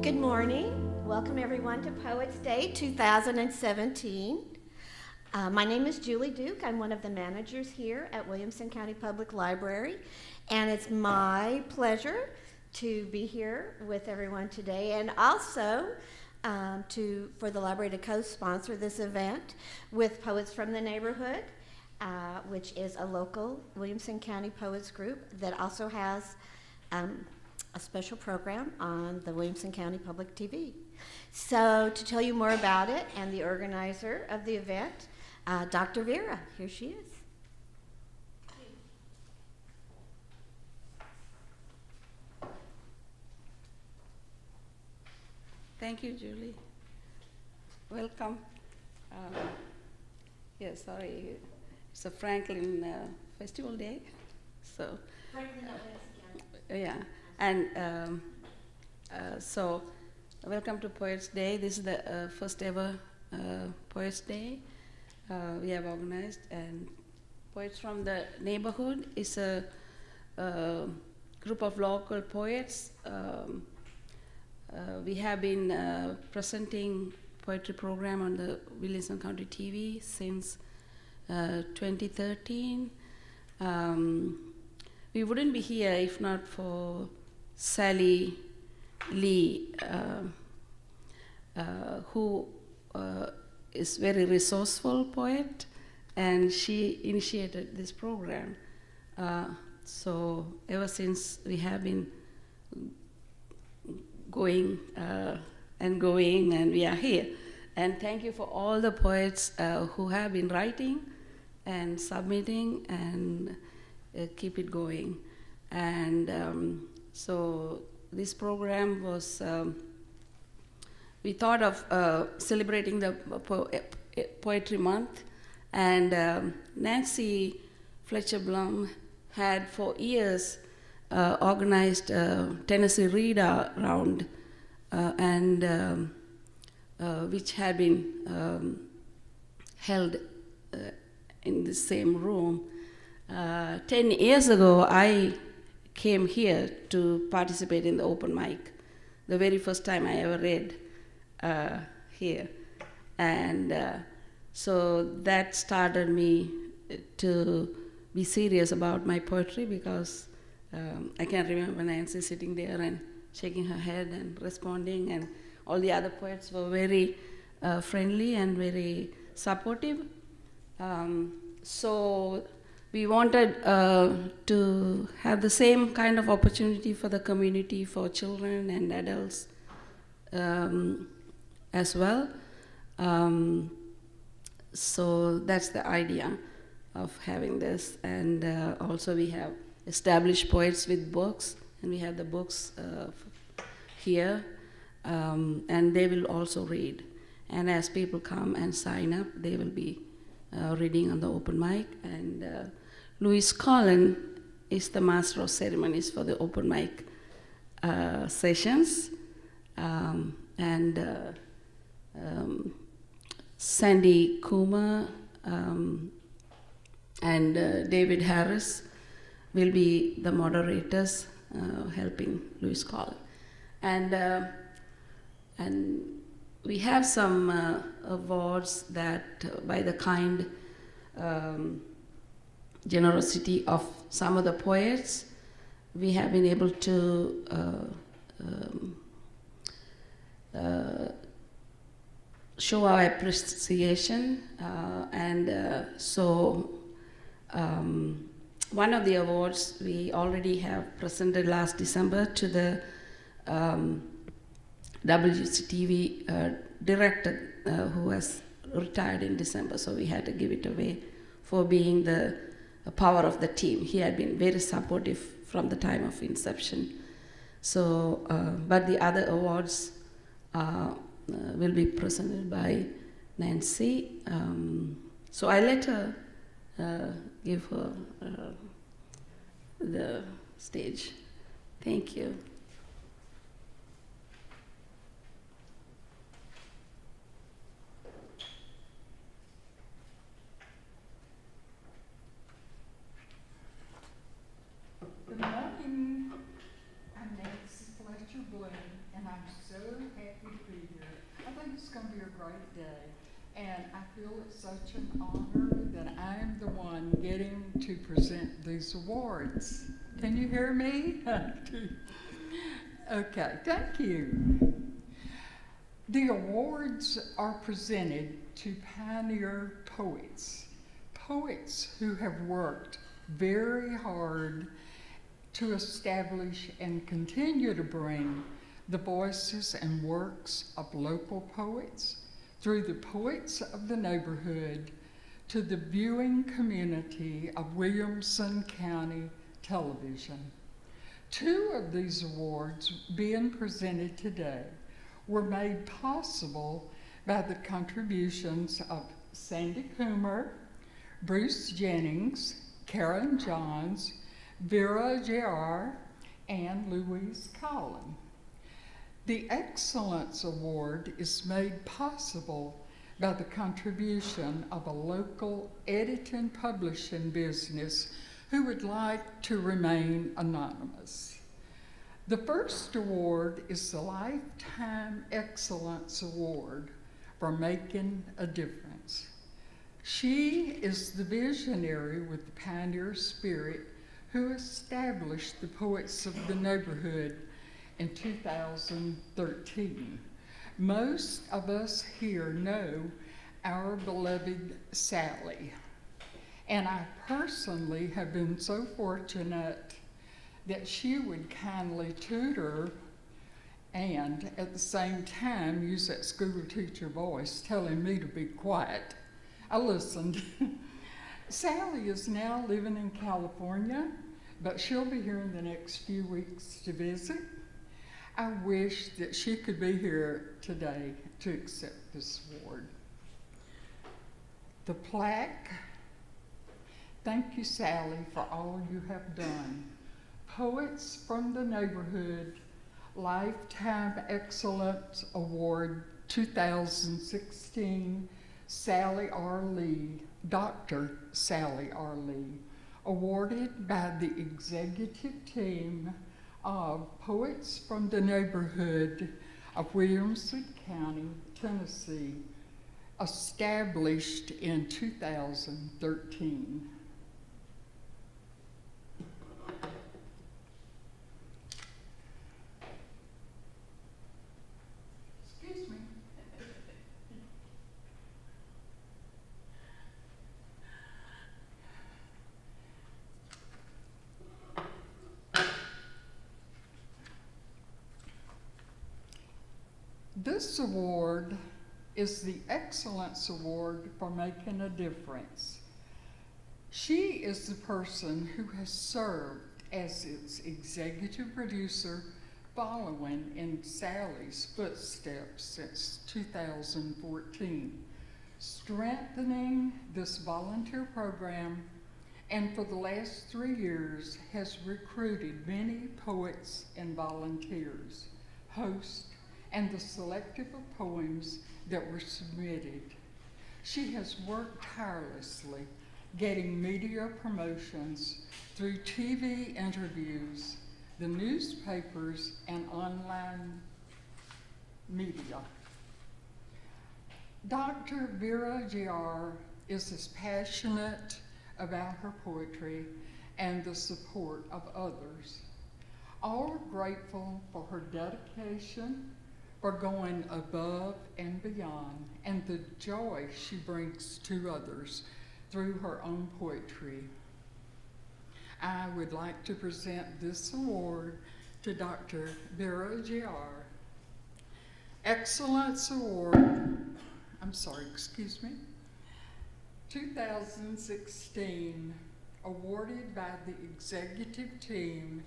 Good morning. Welcome everyone to Poets Day 2017. My name is Julie Duke. I'm one of the managers here at Williamson County Public Library, and it's my pleasure to be here with everyone today, and also for the library to co-sponsor this event with Poets from the Neighborhood, which is a local Williamson County Poets group that also has a special program on the Williamson County Public TV. So to tell you more about it and the organizer of the event, Dr. Vera, here she is. Thank you, Julie. Welcome. Sorry, it's a Franklin Festival Day, so. Yeah, and so welcome to Poets Day. This is the first ever Poets Day we have organized, and Poets from the Neighborhood is a group of local poets. We have been presenting poetry program on the Williamson County TV since 2013. We wouldn't be here if not for Sally Lee, who is very resourceful poet, and she initiated this program. So ever since we have been going, and we are here. And thank you for all the poets who have been writing and submitting and keep it going. And so this program was, we thought of celebrating the Poetry Month, and Nancy Fletcher Blum had for years organized Tennessee Read Round, and which had been held in the same room. 10 years ago, I came here to participate in the open mic, the very first time I ever read here. And so that started me to be serious about my poetry, because I can remember Nancy sitting there and shaking her head and responding, and all the other poets were very friendly and very supportive. So we wanted to have the same kind of opportunity for the community, for children and adults as well. So that's the idea of having this. And also we have established poets with books, and we have the books here, and they will also read. And as people come and sign up, they will be reading on the open mic. And Louis Collin is the master of ceremonies for the open mic sessions. And Sandy Kuma and David Harris will be the moderators helping Louis Collin. And we have some awards that, by the kind generosity of some of the poets, we have been able to show our appreciation. So one of the awards we already have presented last December to the WCTV director who has retired in December, so we had to give it away for being the power of the team. He had been very supportive from the time of inception. So, but the other awards will be presented by Nancy. So I let her give her the stage. Thank you. Good morning. I'm Nancy Fletcher Blum, and I'm so great day, and I feel it's such an honor that I'm the one getting to present these awards. Can you hear me? Okay, thank you. The awards are presented to pioneer poets, poets who have worked very hard to establish and continue to bring the voices and works of local poets through the poets of the neighborhood to the viewing community of Williamson County Television. 2 of these awards being presented today were made possible by the contributions of Sandy Coomer, Bruce Jennings, Karen Johns, Vera J.R., and Louise Collin. The Excellence Award is made possible by the contribution of a local editing publishing business who would like to remain anonymous. The first award is the Lifetime Excellence Award for Making a Difference. She is the visionary with the pioneer spirit who established the Poets of the Neighborhood in 2013. Most of us here know our beloved Sally, and I personally have been so fortunate that she would kindly tutor and at the same time use that school teacher voice telling me to be quiet. I listened. Sally is now living in California, but she'll be here in the next few weeks to visit. I wish that she could be here today to accept this award. The plaque, thank you, Sally, for all you have done. Poets from the Neighborhood Lifetime Excellence Award 2016, Sally R. Lee, Dr. Sally R. Lee, awarded by the executive team of Poets from the Neighborhood of Williamson County, Tennessee, established in 2013. Excuse me. This award is the Excellence Award for Making a Difference. She is the person who has served as its executive producer, following in Sally's footsteps since 2014, strengthening this volunteer program, and for the last 3 years has recruited many poets and volunteers, hosts, and the selective of poems that were submitted. She has worked tirelessly, getting media promotions through TV interviews, the newspapers, and online media. Dr. Vera J.R. is as passionate about her poetry and the support of others. All are grateful for her dedication, for going above and beyond, and the joy she brings to others through her own poetry. I would like to present this award to Dr. Vera J.R. Excellence Award, 2016, awarded by the executive team,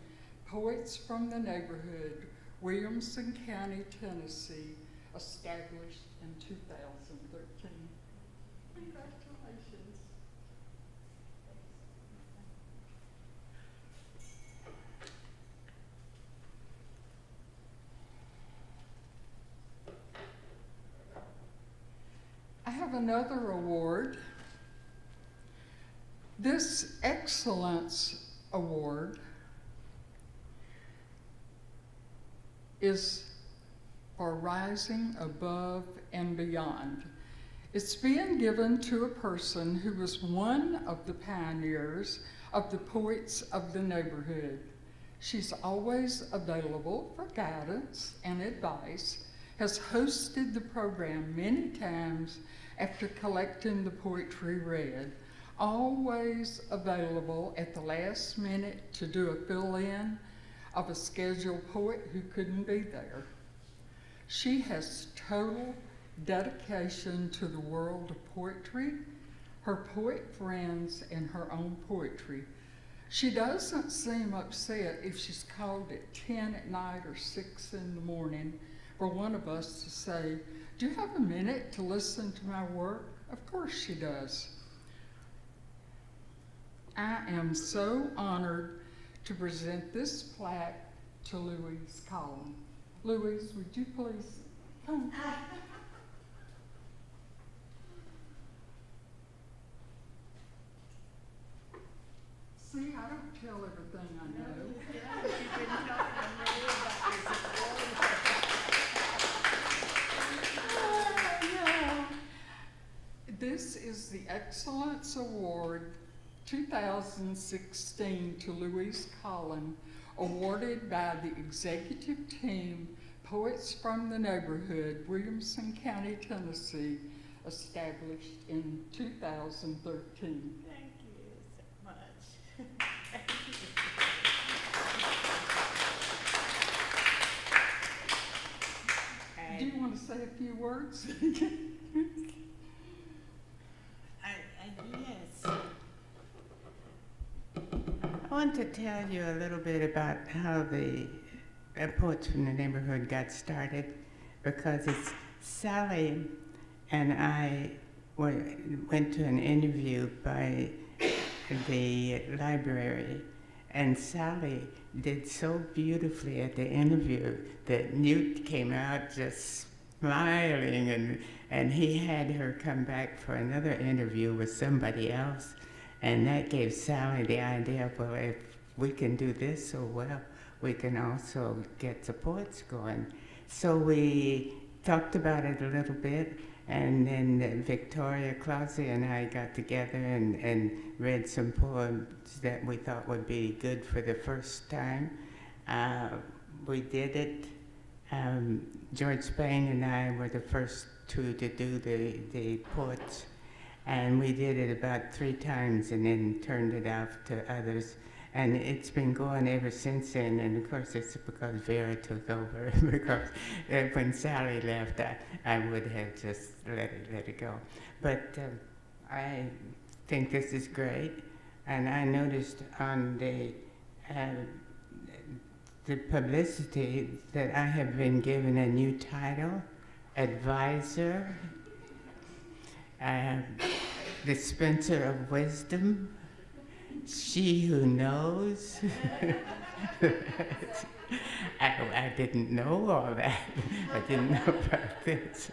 Poets from the Neighborhood, Williamson County, Tennessee, established in 2013. Congratulations. I have another award. This Excellence Award is for rising above and beyond. It's being given to a person who was one of the pioneers of the Poets of the Neighborhood. She's always available for guidance and advice, has hosted the program many times after collecting the poetry read, always available at the last minute to do a fill-in of a scheduled poet who couldn't be there. She has total dedication to the world of poetry, her poet friends, and her own poetry. She doesn't seem upset if she's called at 10 at night or 6 in the morning for one of us to say, "Do you have a minute to listen to my work?" Of course she does. I am so honored to present this plaque to Louise Collin. Louise, would you please come? See, I don't tell everything I know. This is the Excellence Award 2016 to Louise Collin, awarded by the executive team, Poets from the Neighborhood, Williamson County, Tennessee, established in 2013. Thank you so much. Do you want to say a few words? Yes. I want to tell you a little bit about how the Poets from the Neighborhood got started, because it's Sally and I went to an interview by the library, and Sally did so beautifully at the interview that Newt came out just smiling, and he had her come back for another interview with somebody else, and that gave Sally the idea, well, if we can do this so well, we can also get the poets going. So we talked about it a little bit, and then Victoria Clausey and I got together and read some poems that we thought would be good for the first time. We did it. George Spain and I were the first two to do the poets, and we did it about 3 times and then turned it out to others. And it's been going ever since then, and of course it's because Vera took over, because when Sally left, I would have just let it go. But I think this is great, and I noticed on the publicity that I have been given a new title, advisor, dispenser of wisdom, she who knows. I didn't know all that. I didn't know about this.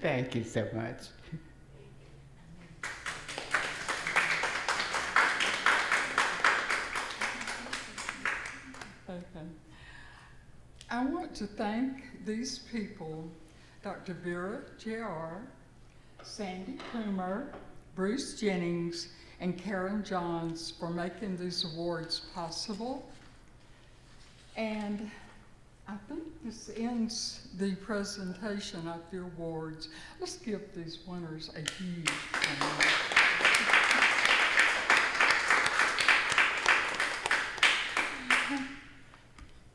Thank you so much. Okay. I want to thank these people, Dr. Vera J.R., Sandy Coomer, Bruce Jennings, and Karen Johns for making these awards possible. And I think this ends the presentation of the awards. Let's give these winners a huge hand.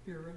Vera.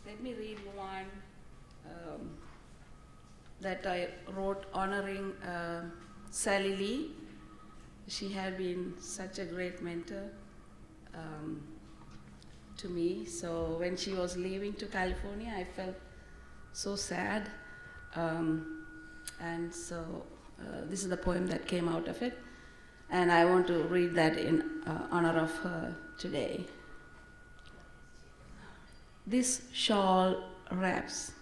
let me read one that I wrote honoring Sally Lee. She had been such a great mentor to me. So when she was leaving to California, I felt so sad. And so this is the poem that came out of it. And I want to read that in honor of her today. This shawl wraps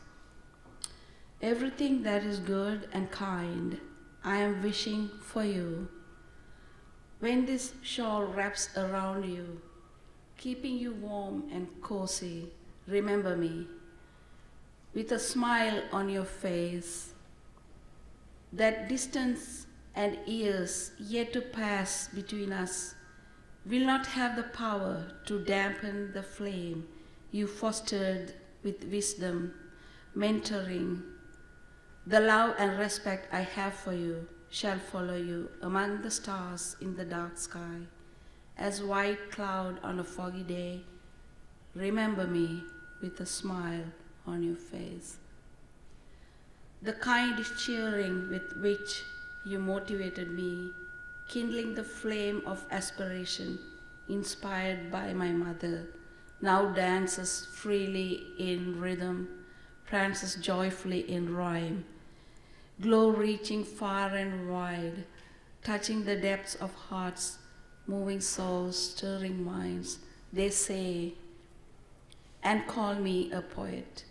everything that is good and kind. I am wishing for you. When this shawl wraps around you, keeping you warm and cozy, remember me. With a smile on your face, that distance and years yet to pass between us will not have the power to dampen the flame you fostered with wisdom, mentoring. The love and respect I have for you shall follow you among the stars in the dark sky. As white cloud on a foggy day, remember me with a smile on your face. The kind cheering with which you motivated me, kindling the flame of aspiration inspired by my mother, now dances freely in rhythm, prances joyfully in rhyme, glow reaching far and wide, touching the depths of hearts, moving souls, stirring minds. They say, and call me a poet.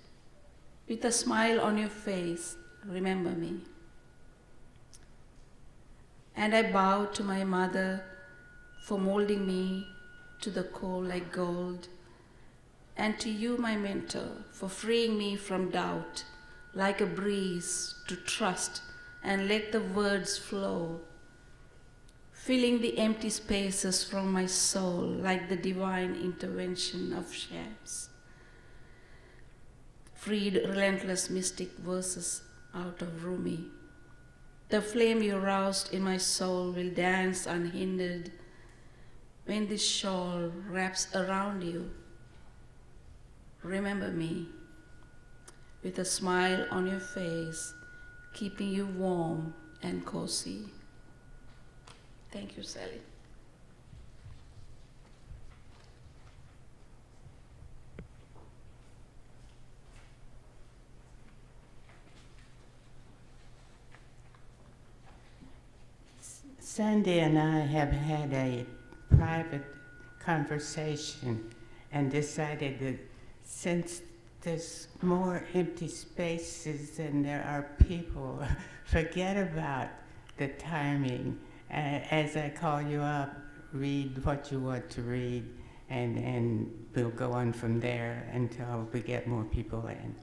With a smile on your face, remember me. And I bow to my mother for molding me to the core like gold, and to you, my mentor, for freeing me from doubt, like a breeze to trust and let the words flow, filling the empty spaces from my soul like the divine intervention of Shams. Freed relentless mystic verses out of Rumi. The flame you roused in my soul will dance unhindered when this shawl wraps around you. Remember me with a smile on your face, keeping you warm and cozy. Thank you, Sally. Sandy and I have had a private conversation and decided that since there's more empty spaces than there are people, forget about the timing. As I call you up, read what you want to read, and we'll go on from there until we get more people in.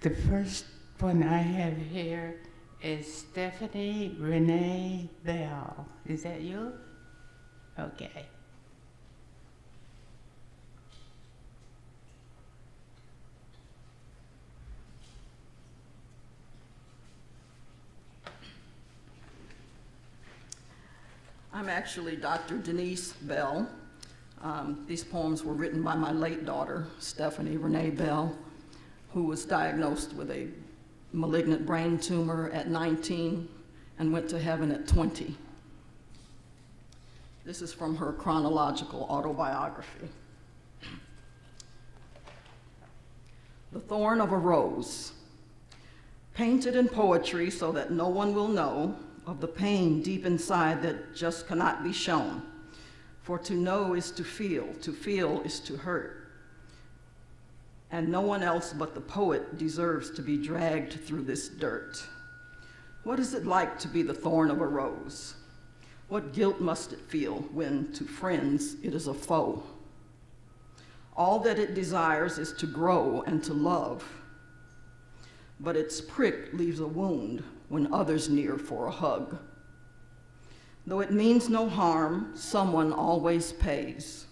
The first one I have here is Stephanie Renee Bell. Is that you? Okay. I'm actually Dr. Denise Bell. These poems were written by my late daughter, Stephanie Renee Bell, who was diagnosed with a malignant brain tumor at 19 and went to heaven at 20. This is from her chronological autobiography. The Thorn of a Rose, painted in poetry so that no one will know of the pain deep inside that just cannot be shown. For to know is to feel is to hurt. And no one else but the poet deserves to be dragged through this dirt. What is it like to be the thorn of a rose? What guilt must it feel when to friends it is a foe? All that it desires is to grow and to love, but its prick leaves a wound when others near for a hug. Though it means no harm, someone always pays.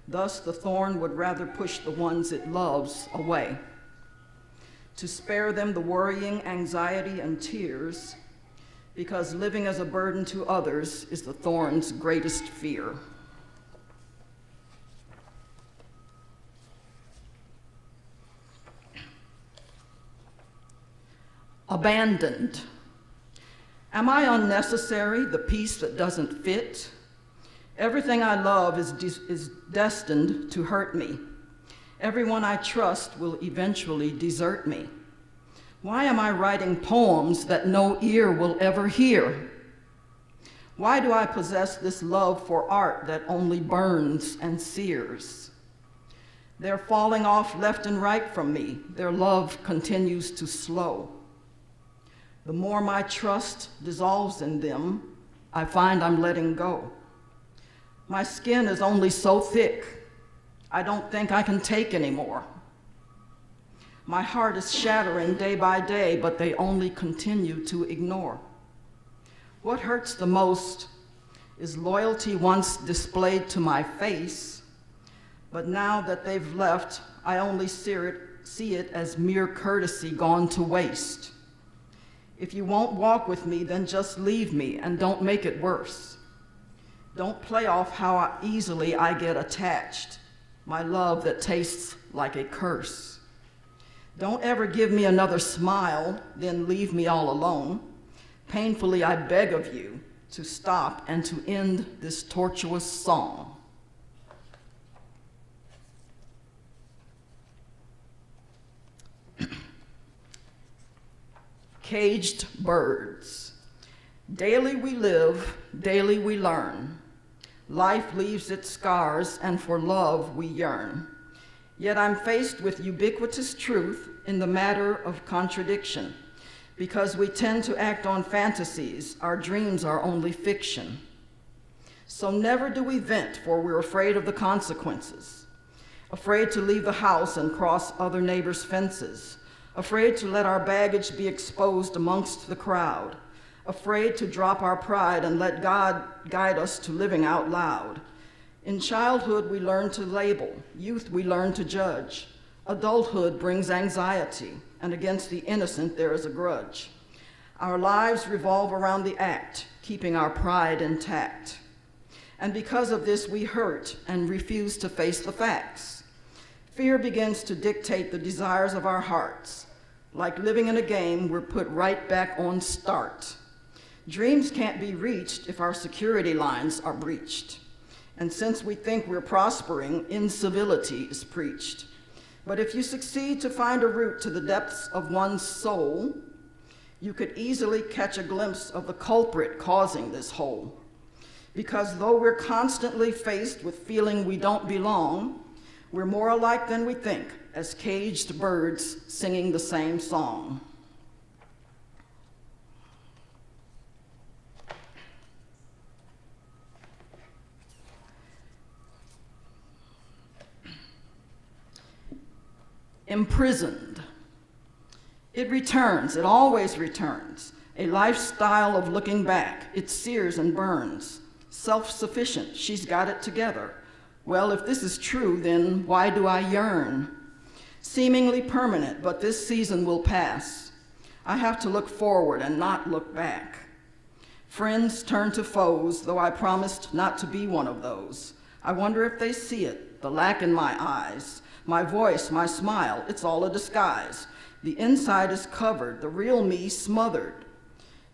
Thus the thorn would rather push the ones it loves away. To spare them the worrying, anxiety, and tears, because living as a burden to others is the thorn's greatest fear. Abandoned. Am I unnecessary, the piece that doesn't fit? Everything I love is destined to hurt me. Everyone I trust will eventually desert me. Why am I writing poems that no ear will ever hear? Why do I possess this love for art that only burns and sears? They're falling off left and right from me. Their love continues to slow. The more my trust dissolves in them, I find I'm letting go. My skin is only so thick, I don't think I can take anymore. My heart is shattering day by day, but they only continue to ignore. What hurts the most is loyalty once displayed to my face, but now that they've left, I only see it as mere courtesy gone to waste. If you won't walk with me, then just leave me and don't make it worse. Don't play off how easily I get attached, my love that tastes like a curse. Don't ever give me another smile, then leave me all alone. Painfully, I beg of you to stop and to end this tortuous song. Caged birds. Daily we live, daily we learn. Life leaves its scars, and for love we yearn. Yet I'm faced with ubiquitous truth in the matter of contradiction. Because we tend to act on fantasies, our dreams are only fiction. So never do we vent, for we're afraid of the consequences. Afraid to leave the house and cross other neighbors' fences. Afraid to let our baggage be exposed amongst the crowd. Afraid to drop our pride and let God guide us to living out loud. In childhood, we learn to label. Youth, we learn to judge. Adulthood brings anxiety, and against the innocent there is a grudge. Our lives revolve around the act, keeping our pride intact. And because of this, we hurt and refuse to face the facts. Fear begins to dictate the desires of our hearts. Like living in a game, we're put right back on start. Dreams can't be reached if our security lines are breached. And since we think we're prospering, incivility is preached. But if you succeed to find a route to the depths of one's soul, you could easily catch a glimpse of the culprit causing this hole. Because though we're constantly faced with feeling we don't belong, we're more alike than we think, as caged birds singing the same song. Imprisoned. It returns, it always returns. A lifestyle of looking back, it sears and burns. Self-sufficient, she's got it together. Well, if this is true, then why do I yearn? Seemingly permanent, but this season will pass. I have to look forward and not look back. Friends turn to foes, though I promised not to be one of those. I wonder if they see it, the lack in my eyes. My voice, my smile, it's all a disguise. The inside is covered, the real me smothered.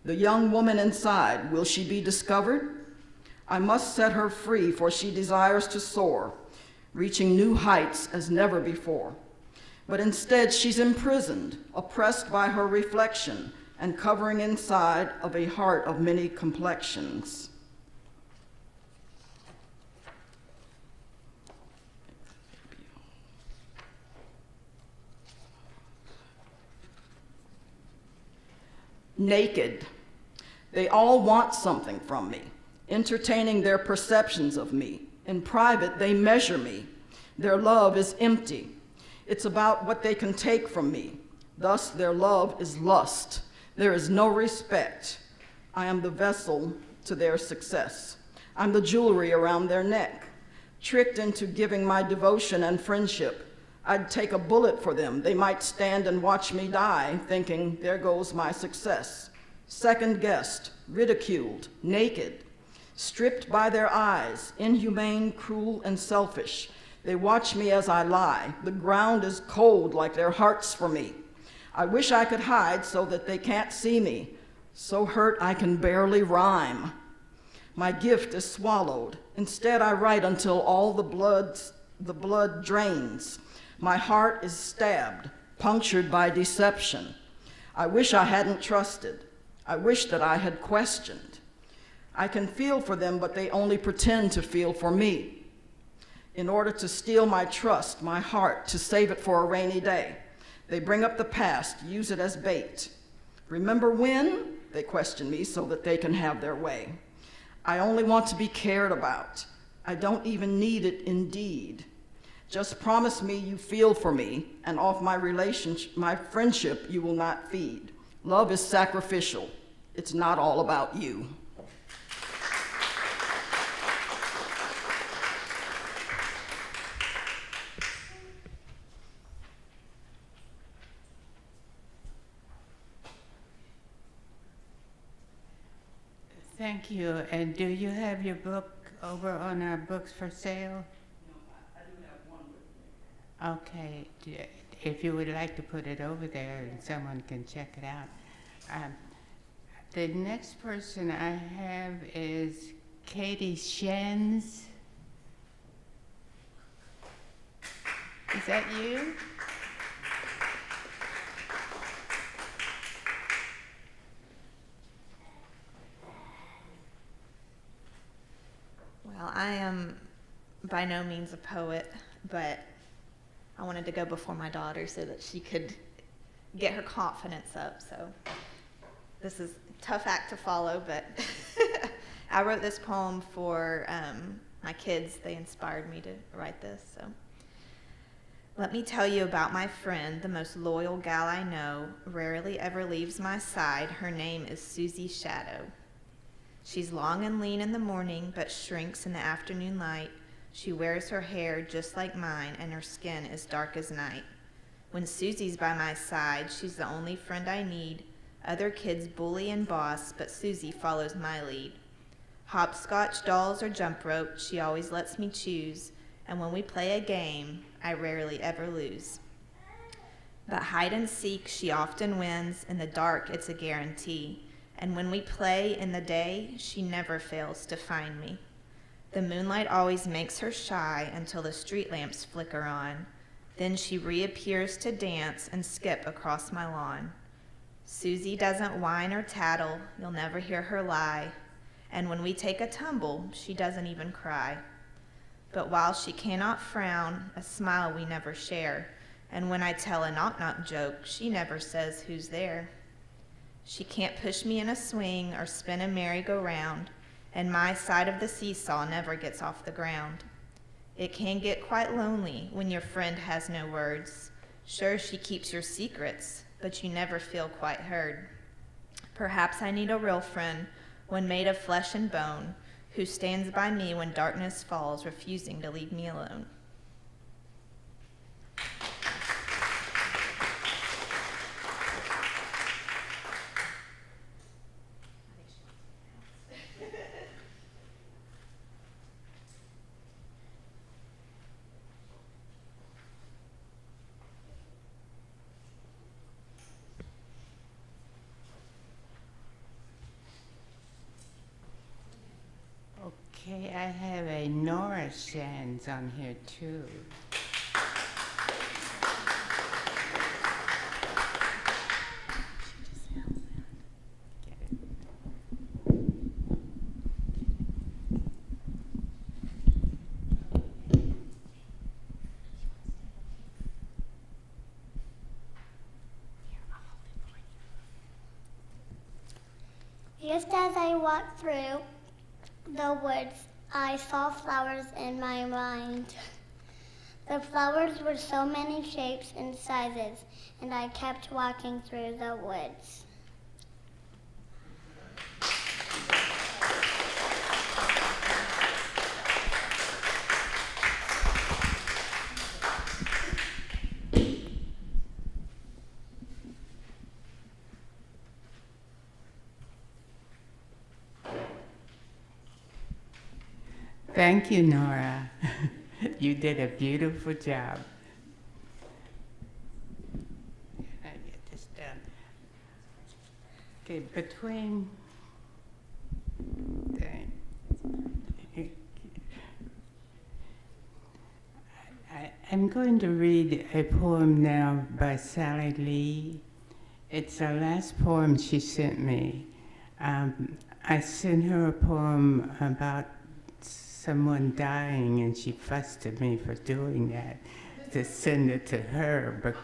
The young woman inside, will she be discovered? I must set her free, for she desires to soar, reaching new heights as never before. But instead, she's imprisoned, oppressed by her reflection, and covering inside of a heart of many complexions. Naked. They all want something from me, entertaining their perceptions of me. In private, they measure me. Their love is empty. It's about what they can take from me. Thus, their love is lust. There is no respect. I am the vessel to their success. I'm the jewelry around their neck, tricked into giving my devotion and friendship. I'd take a bullet for them. They might stand and watch me die, thinking, there goes my success. second-guessed, ridiculed, naked, stripped by their eyes, inhumane, cruel, and selfish. They watch me as I lie. The ground is cold like their hearts for me. I wish I could hide so that they can't see me. So hurt I can barely rhyme. My gift is swallowed. Instead I write until all the blood drains. My heart is stabbed, punctured by deception. I wish I hadn't trusted. I wish that I had questioned. I can feel for them, but they only pretend to feel for me. In order to steal my trust, my heart, to save it for a rainy day, they bring up the past, use it as bait. Remember when? They question me so that they can have their way. I only want to be cared about. I don't even need it indeed. Just promise me you feel for me, and off my friendship you will not feed. Love is sacrificial. It's not all about you. Thank you. And do you have your book over on our books for sale? No, I do have one with me. Okay. If you would like to put it over there and someone can check it out. The next person I have is Katie Shens. Is that you? Well, I am by no means a poet, but I wanted to go before my daughter so that she could get her confidence up. So this is a tough act to follow, but I wrote this poem for my kids. They inspired me to write this. So let me tell you about my friend, the most loyal gal I know, rarely ever leaves my side. Her name is Susie Shadow. She's long and lean in the morning, but shrinks in the afternoon light. She wears her hair just like mine, and her skin is dark as night. When Susie's by my side, she's the only friend I need. Other kids bully and boss, but Susie follows my lead. Hopscotch, dolls, or jump rope, she always lets me choose. And when we play a game, I rarely ever lose. But hide and seek, she often wins. In the dark, it's a guarantee. And when we play in the day, she never fails to find me. The moonlight always makes her shy until the street lamps flicker on. Then she reappears to dance and skip across my lawn. Susie doesn't whine or tattle, you'll never hear her lie. And when we take a tumble, she doesn't even cry. But while she cannot frown, a smile we never share. And when I tell a knock-knock joke, she never says who's there. She can't push me in a swing or spin a merry-go-round, and my side of the seesaw never gets off the ground. It can get quite lonely when your friend has no words. Sure, she keeps your secrets, but you never feel quite heard. Perhaps I need a real friend, one made of flesh and bone, who stands by me when darkness falls, refusing to leave me alone. Okay, I have a Nora Shans on here too. Get it. Just as I walked through the woods, I saw flowers in my mind. The flowers were so many shapes and sizes, and I kept walking through the woods. Thank you, Nora. You did a beautiful job. I get this done. Okay, between. I'm going to read a poem now by Sally Lee. It's the last poem she sent me. I sent her a poem about someone dying, and she fussed at me for doing that, to send it to her,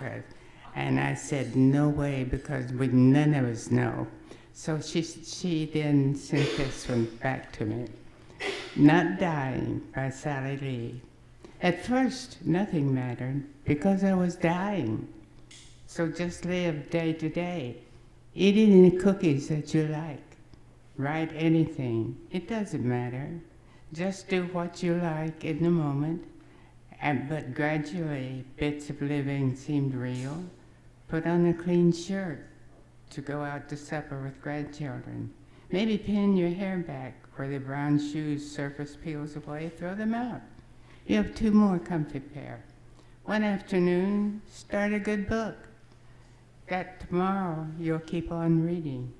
and I said, no way, because none of us know. So she then sent this one back to me. Not Dying by Sally Lee. At first, nothing mattered, because I was dying. So just live day to day. Eat any cookies that you like. Write anything. It doesn't matter. Just do what you like in the moment. But gradually, bits of living seemed real. Put on a clean shirt to go out to supper with grandchildren. Maybe pin your hair back where the brown shoes surface peels away. Throw them out. You have 2 more comfy pair. One afternoon, start a good book that tomorrow you'll keep on reading.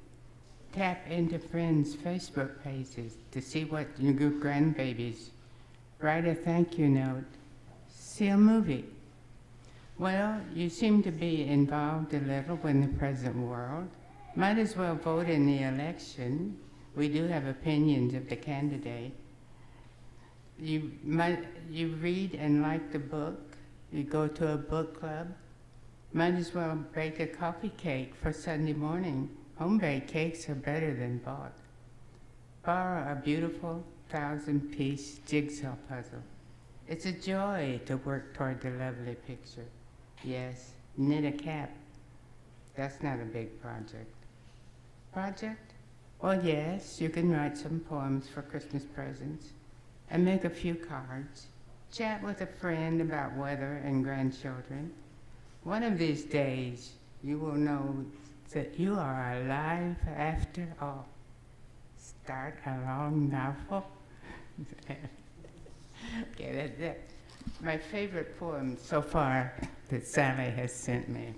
Tap into friends' Facebook pages to see what your good grandbabies. Write a thank you note. See a movie. Well, you seem to be involved a little in the present world. Might as well vote in the election. We do have opinions of the candidate. You read and like the book. You go to a book club. Might as well bake a coffee cake for Sunday morning. Home-baked cakes are better than bought. Borrow a beautiful 1,000-piece jigsaw puzzle. It's a joy to work toward the lovely picture. Yes, knit a cap. That's not a big project. Project? Well, yes, you can write some poems for Christmas presents and make a few cards. Chat with a friend about weather and grandchildren. One of these days, you will know that you are alive after all. Start a long novel. Okay, that's it. My favorite poem so far that Sally has sent me.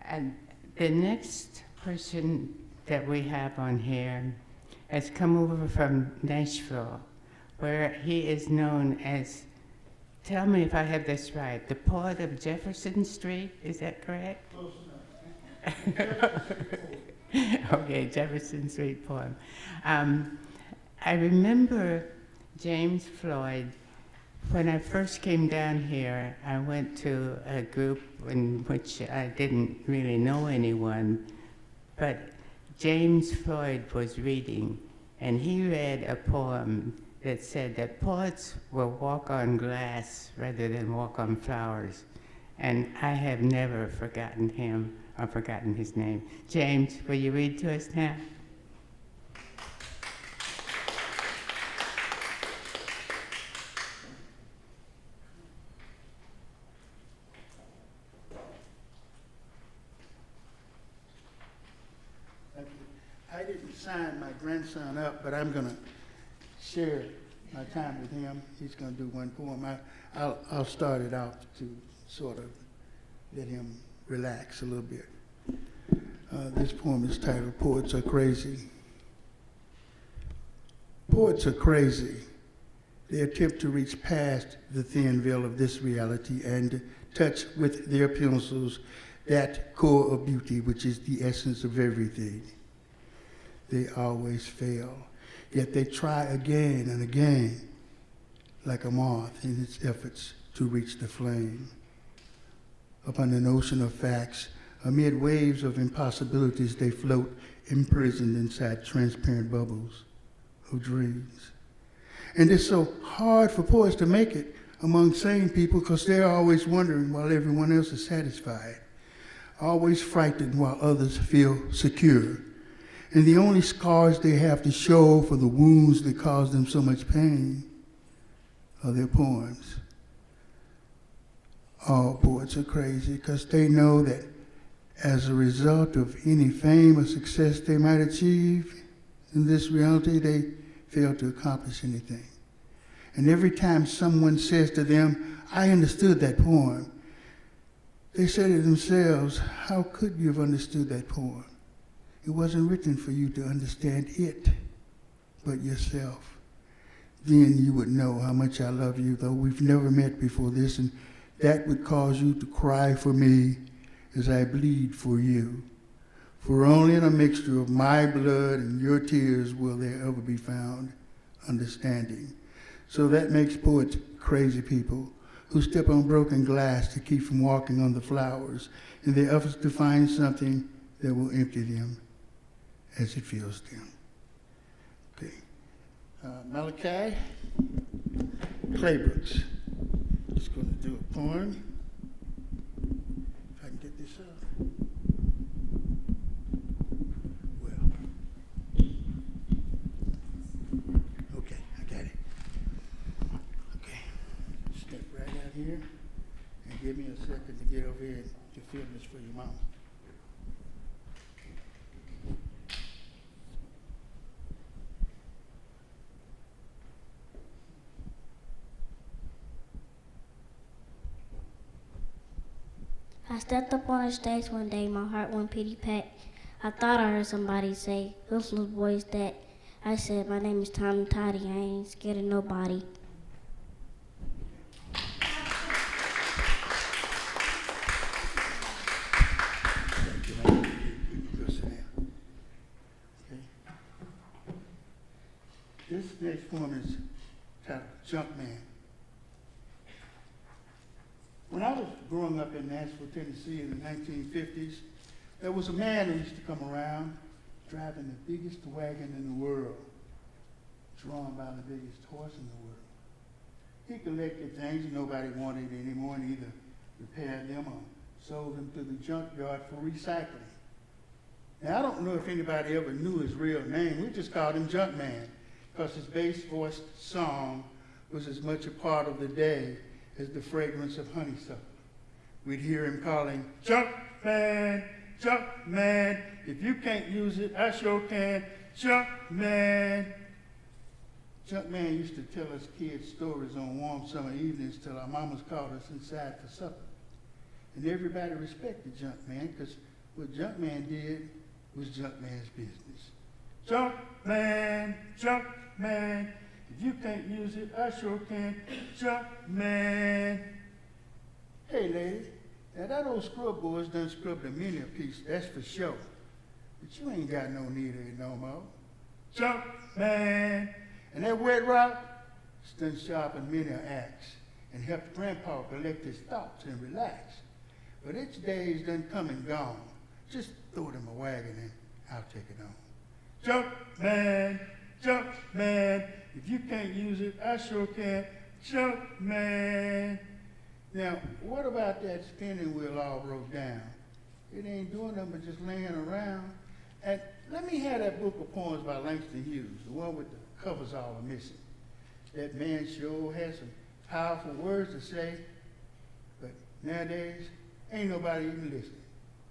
And the next person that we have on here has come over from Nashville, where he is known as, tell me if I have this right, the poet of Jefferson Street, is that correct? Close enough. Okay, Jefferson Street poem. I remember James Floyd. When I first came down here, I went to a group in which I didn't really know anyone, but James Floyd was reading, and he read a poem that said that poets will walk on glass rather than walk on flowers. And I have never forgotten him or forgotten his name. James, will you read to us now? Thank you. I didn't sign my grandson up, but I'm going to share my time with him. He's going to do one poem. I'll start it out to sort of let him relax a little bit. This poem is titled, Poets Are Crazy. Poets are crazy. They attempt to reach past the thin veil of this reality and touch with their pencils that core of beauty, which is the essence of everything. They always fail, yet they try again and again, like a moth in its efforts to reach the flame. Upon an ocean of facts, amid waves of impossibilities, they float imprisoned inside transparent bubbles of dreams. And it's so hard for poets to make it among sane people because they're always wondering while everyone else is satisfied, always frightened while others feel secure. And the only scars they have to show for the wounds that cause them so much pain are their poems. All poets are crazy because they know that as a result of any fame or success they might achieve in this reality, they fail to accomplish anything. And every time someone says to them, I understood that poem, they say to themselves, how could you have understood that poem? It wasn't written for you to understand it, but yourself. Then you would know how much I love you, though we've never met before this, and that would cause you to cry for me as I bleed for you. For only in a mixture of my blood and your tears will there ever be found understanding. So that makes poets crazy people who step on broken glass to keep from walking on the flowers in their efforts to find something that will empty them as it fills them. Okay. Malachi Claybrooks. Just going to do a poem. If I can get this up. Well. Okay, I got it. Okay. Step right out here and give me a second to get over here to film this for your mama. I stepped up on the stage one day, my heart went pity-pat. I thought I heard somebody say, whose little boy is that? I said, my name is Tommy Toddy, I ain't scared of nobody. This next poem is titled Chuckman. When I was growing up in Nashville, Tennessee in the 1950s, there was a man who used to come around driving the biggest wagon in the world, drawn by the biggest horse in the world. He collected things nobody wanted anymore and either repaired them or sold them to the junkyard for recycling. Now, I don't know if anybody ever knew his real name. We just called him Junkman because his bass-voiced song was as much a part of the day as the fragrance of honeysuckle. We'd hear him calling, Chuckman, Chuckman, if you can't use it, I sure can, Chuckman. Chuckman used to tell us kids stories on warm summer evenings till our mamas called us inside for supper. And everybody respected Junkman because what Junkman did was Junkman's business. Junkman, Junkman, if you can't use it, I sure can. Chuckman. Hey, lady, now that old scrub boy's done scrubbed a many a piece, that's for sure. But you ain't got no need of it no more. Chuckman. And that wet rock has done sharpened many an axe and helped Grandpa collect his thoughts and relax. But its days done come and gone. Just throw it in my wagon and I'll take it on. Chuckman, Chuckman, if you can't use it, I sure can. Chuckman. Now, what about that spinning wheel all broke down? It ain't doing nothing but just laying around. And let me have that book of poems by Langston Hughes, the one with the covers all are missing. That man sure has some powerful words to say, but nowadays, ain't nobody even listening.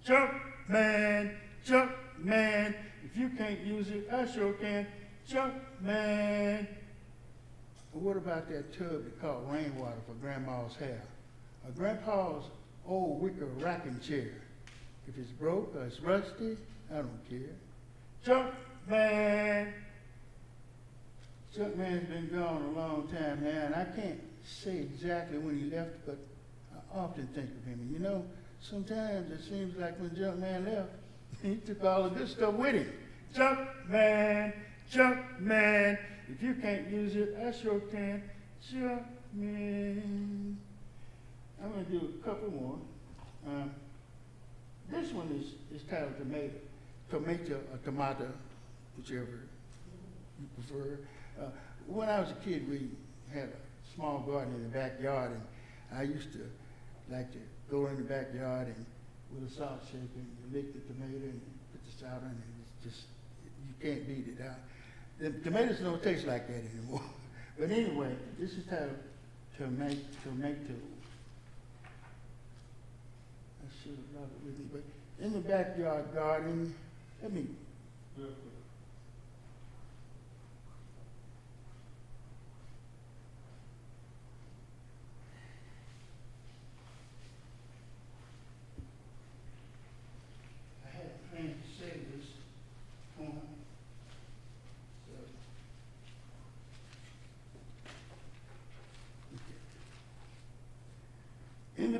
Chuckman, Chuckman, if you can't use it, I sure can. Chuckman. What about that tub they called rainwater for Grandma's hair? Or Grandpa's old wicker rocking chair? If it's broke or it's rusty, I don't care. Chuckman. Chuckman's been gone a long time now, and I can't say exactly when he left, but I often think of him. And you know, sometimes it seems like when Chuckman left, he took all the good stuff with him. Chuckman, Chuckman, if you can't use it, I sure can. Chuckman. I'm going to do a couple more. This one is titled Tomato or Tomato, whichever you prefer. When I was a kid, we had a small garden in the backyard, and I used to like to go in the backyard and with a salt shaker, and you lick the tomato and put the salt in it, and it's just, you can't beat it out. The tomatoes don't taste like that anymore. But anyway, this is titled Tomato. I should have brought it with me, but in the backyard garden, let me, real quick.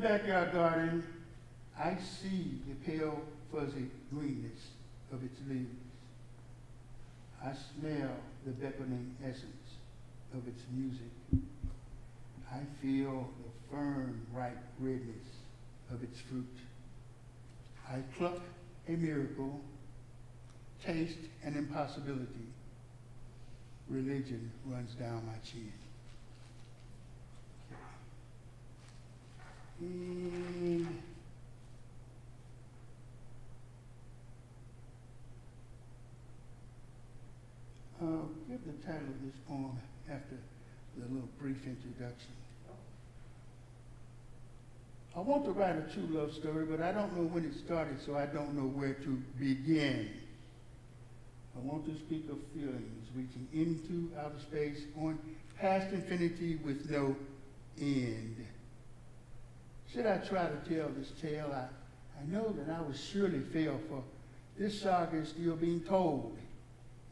backyard garden, I see the pale, fuzzy greenness of its leaves. I smell the beckoning essence of its music. I feel the firm, ripe redness of its fruit. I pluck a miracle, taste an impossibility. Religion runs down my chin. And I'll give the title of this poem after the little brief introduction. I want to write a true love story, but I don't know when it started, so I don't know where to begin. I want to speak of feelings reaching into outer space, going past infinity with no end. Should I try to tell this tale, I know that I will surely fail, for this saga is still being told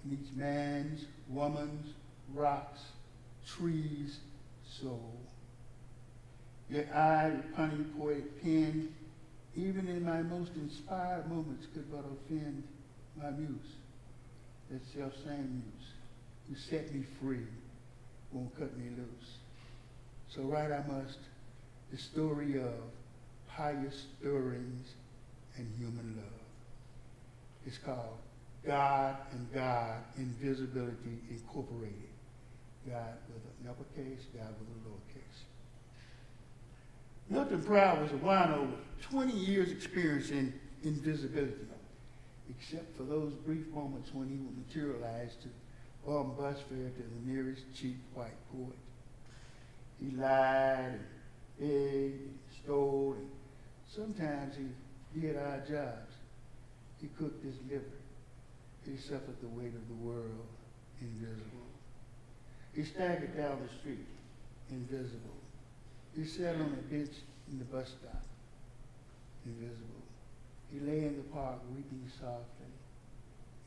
in each man's, woman's, rocks, trees, soul. Yet I, the punny poetic pen, even in my most inspired moments, could but offend my muse. That self-same muse who set me free won't cut me loose. So write I must the story of pious stirrings and human love. It's called God and God, Invisibility Incorporated. God with an uppercase, God with a lowercase. Milton Proud was a wino with 20 years experience in invisibility, except for those brief moments when he would materialize to bum bus fare to the nearest cheap white poet. He lied and begged and stole, and sometimes he did odd jobs. He cooked his liver. He suffered the weight of the world, invisible. He staggered down the street, invisible. He sat on a bench in the bus stop, invisible. He lay in the park weeping softly,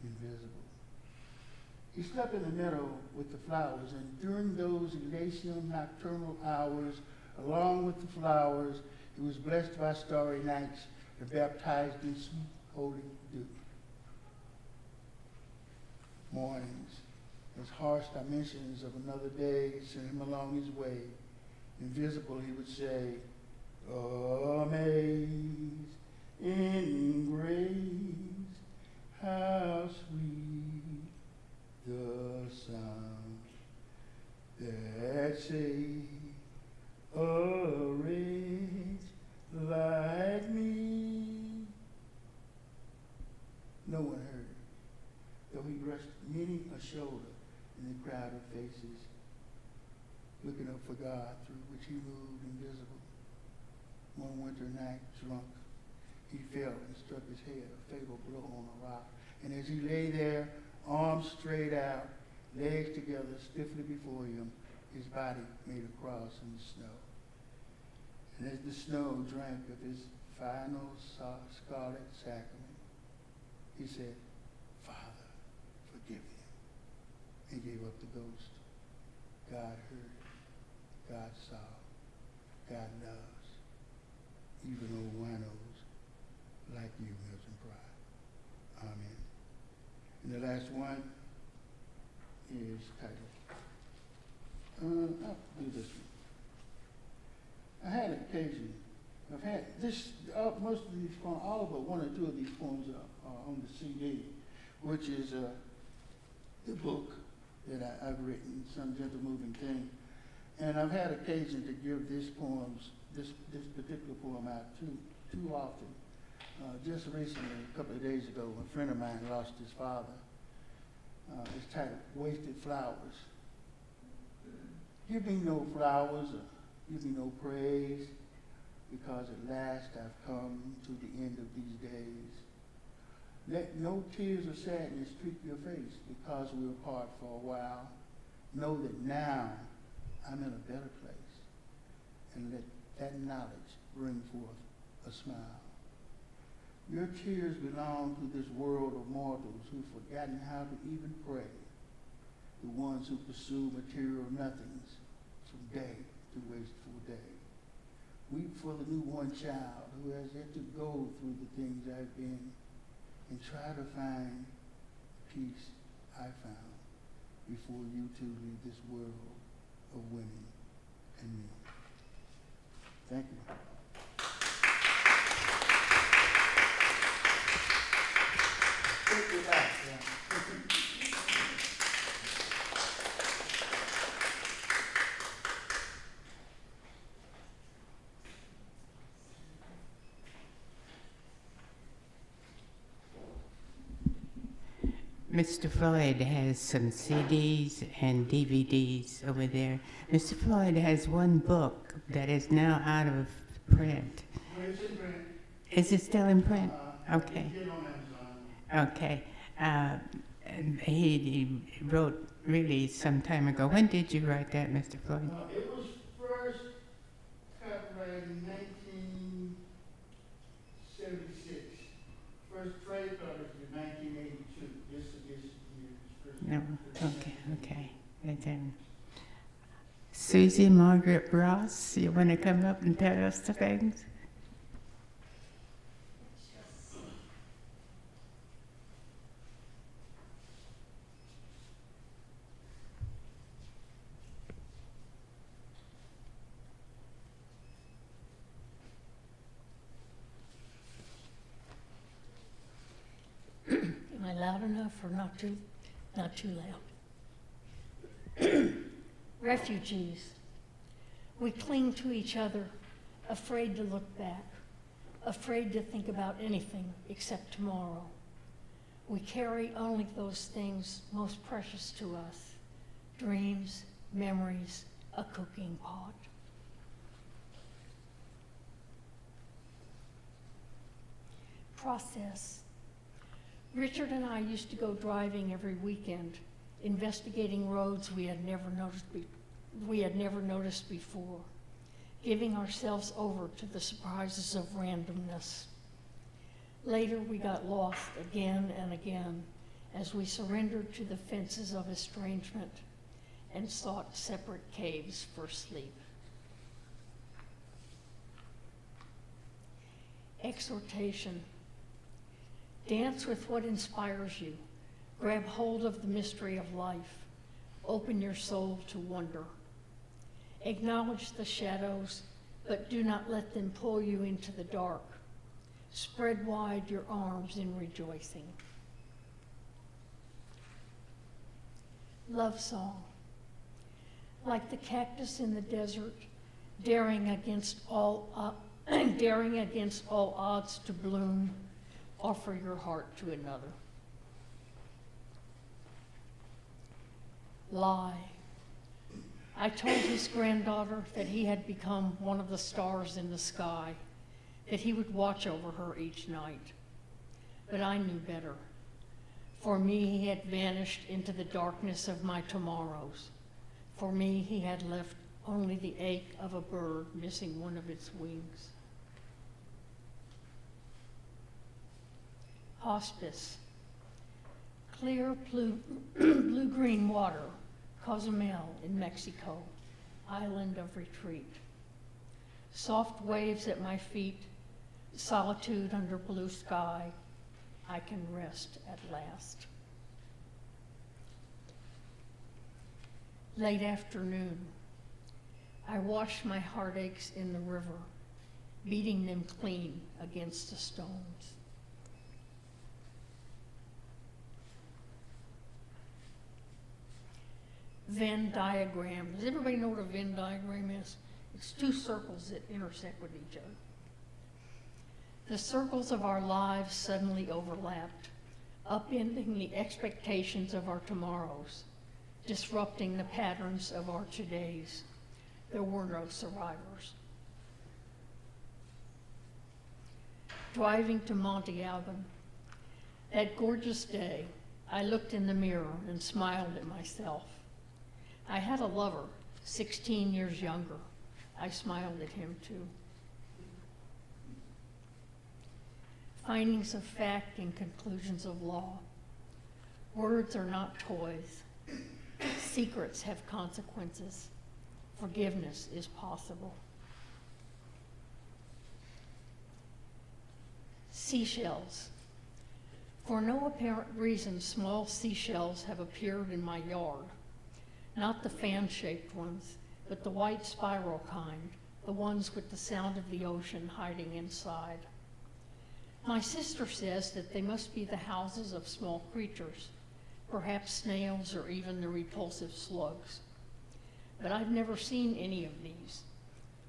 invisible. He slept in the meadow with the flowers, and during those elation nocturnal hours, along with the flowers, he was blessed by starry nights and baptized in sweet holy dew. Mornings, as harsh dimensions of another day sent him along his way. Invisible, he would say, amazed in grace, how sweet the sound that saved a wretch like me. No one heard, though he brushed many a shoulder in the crowd of faces, looking up for God through which he moved invisible. One winter night, drunk, he fell and struck his head, a fatal blow on a rock. And as he lay there, arms straight out, legs together stiffly before him, his body made a cross in the snow. And as the snow drank of his final scarlet sacrament, he said, Father, forgive them. And gave up the ghost. God heard, God saw, God loves, even old winos like you, Milton Pride. Amen. And the last one is titled, I'll do this one. I had an occasion, I've had this, most of these poems, all but one or two of these poems are on the CD, which is the book that I've written, Some Gentle Moving Thing. And I've had occasion to give this particular poem out too often. Just recently, a couple of days ago, a friend of mine lost his father. It's titled Wasted Flowers. Give me no flowers, or give me no praise, because at last I've come to the end of these days. Let no tears of sadness streak your face, because we were apart for a while. Know that now I'm in a better place, and let that knowledge bring forth a smile. Your tears belong to this world of mortals who've forgotten how to even pray, the ones who pursue material nothings from day to wasteful day. weep for the newborn child who has yet to go through the things I've been, and try to find peace I found before you two leave this world of women and men. Thank you. Take it out, yeah. Mr. Floyd has some CDs and DVDs over there. Mr. Floyd has one book that is now out of print. It's in print. Is it still in print? Okay. Get on Amazon. Okay. And he wrote really some time ago. When did you write that, Mr. Floyd? It was first copyrighted in 1976. First trade published in 1982. This year's first. No. Okay. And then Susie Margaret Ross, you want to come up and tell us the things? Am I loud enough or not too loud? Refugees. We cling to each other, afraid to look back, afraid to think about anything except tomorrow. We carry only those things most precious to us: dreams, memories, a cooking pot. Process. Richard and I used to go driving every weekend, investigating roads we had never noticed before, giving ourselves over to the surprises of randomness. Later, we got lost again and again as we surrendered to the fences of estrangement and sought separate caves for sleep. Exhortation. Dance with what inspires you. Grab hold of the mystery of life. Open your soul to wonder. Acknowledge the shadows, but do not let them pull you into the dark. Spread wide your arms in rejoicing. Love song. Like the cactus in the desert, daring against all odds to bloom, offer your heart to another. Lie. I told his granddaughter that he had become one of the stars in the sky, that he would watch over her each night. But I knew better. For me, he had vanished into the darkness of my tomorrows. For me, he had left only the ache of a bird missing one of its wings. Hospice. Clear blue-green water, Cozumel in Mexico, island of retreat. Soft waves at my feet, solitude under blue sky, I can rest at last. Late afternoon, I washed my heartaches in the river, beating them clean against the stones. Venn diagram. Does everybody know what a Venn diagram is? It's two circles that intersect with each other. The circles of our lives suddenly overlapped, upending the expectations of our tomorrows, disrupting the patterns of our todays. There were no survivors. Driving to Monte Alban, that gorgeous day, I looked in the mirror and smiled at myself. I had a lover, 16 years younger. I smiled at him too. Findings of fact and conclusions of law. Words are not toys. Secrets have consequences. Forgiveness is possible. Seashells. For no apparent reason, small seashells have appeared in my yard. Not the fan-shaped ones, but the white spiral kind, the ones with the sound of the ocean hiding inside. My sister says that they must be the houses of small creatures, perhaps snails or even the repulsive slugs. But I've never seen any of these.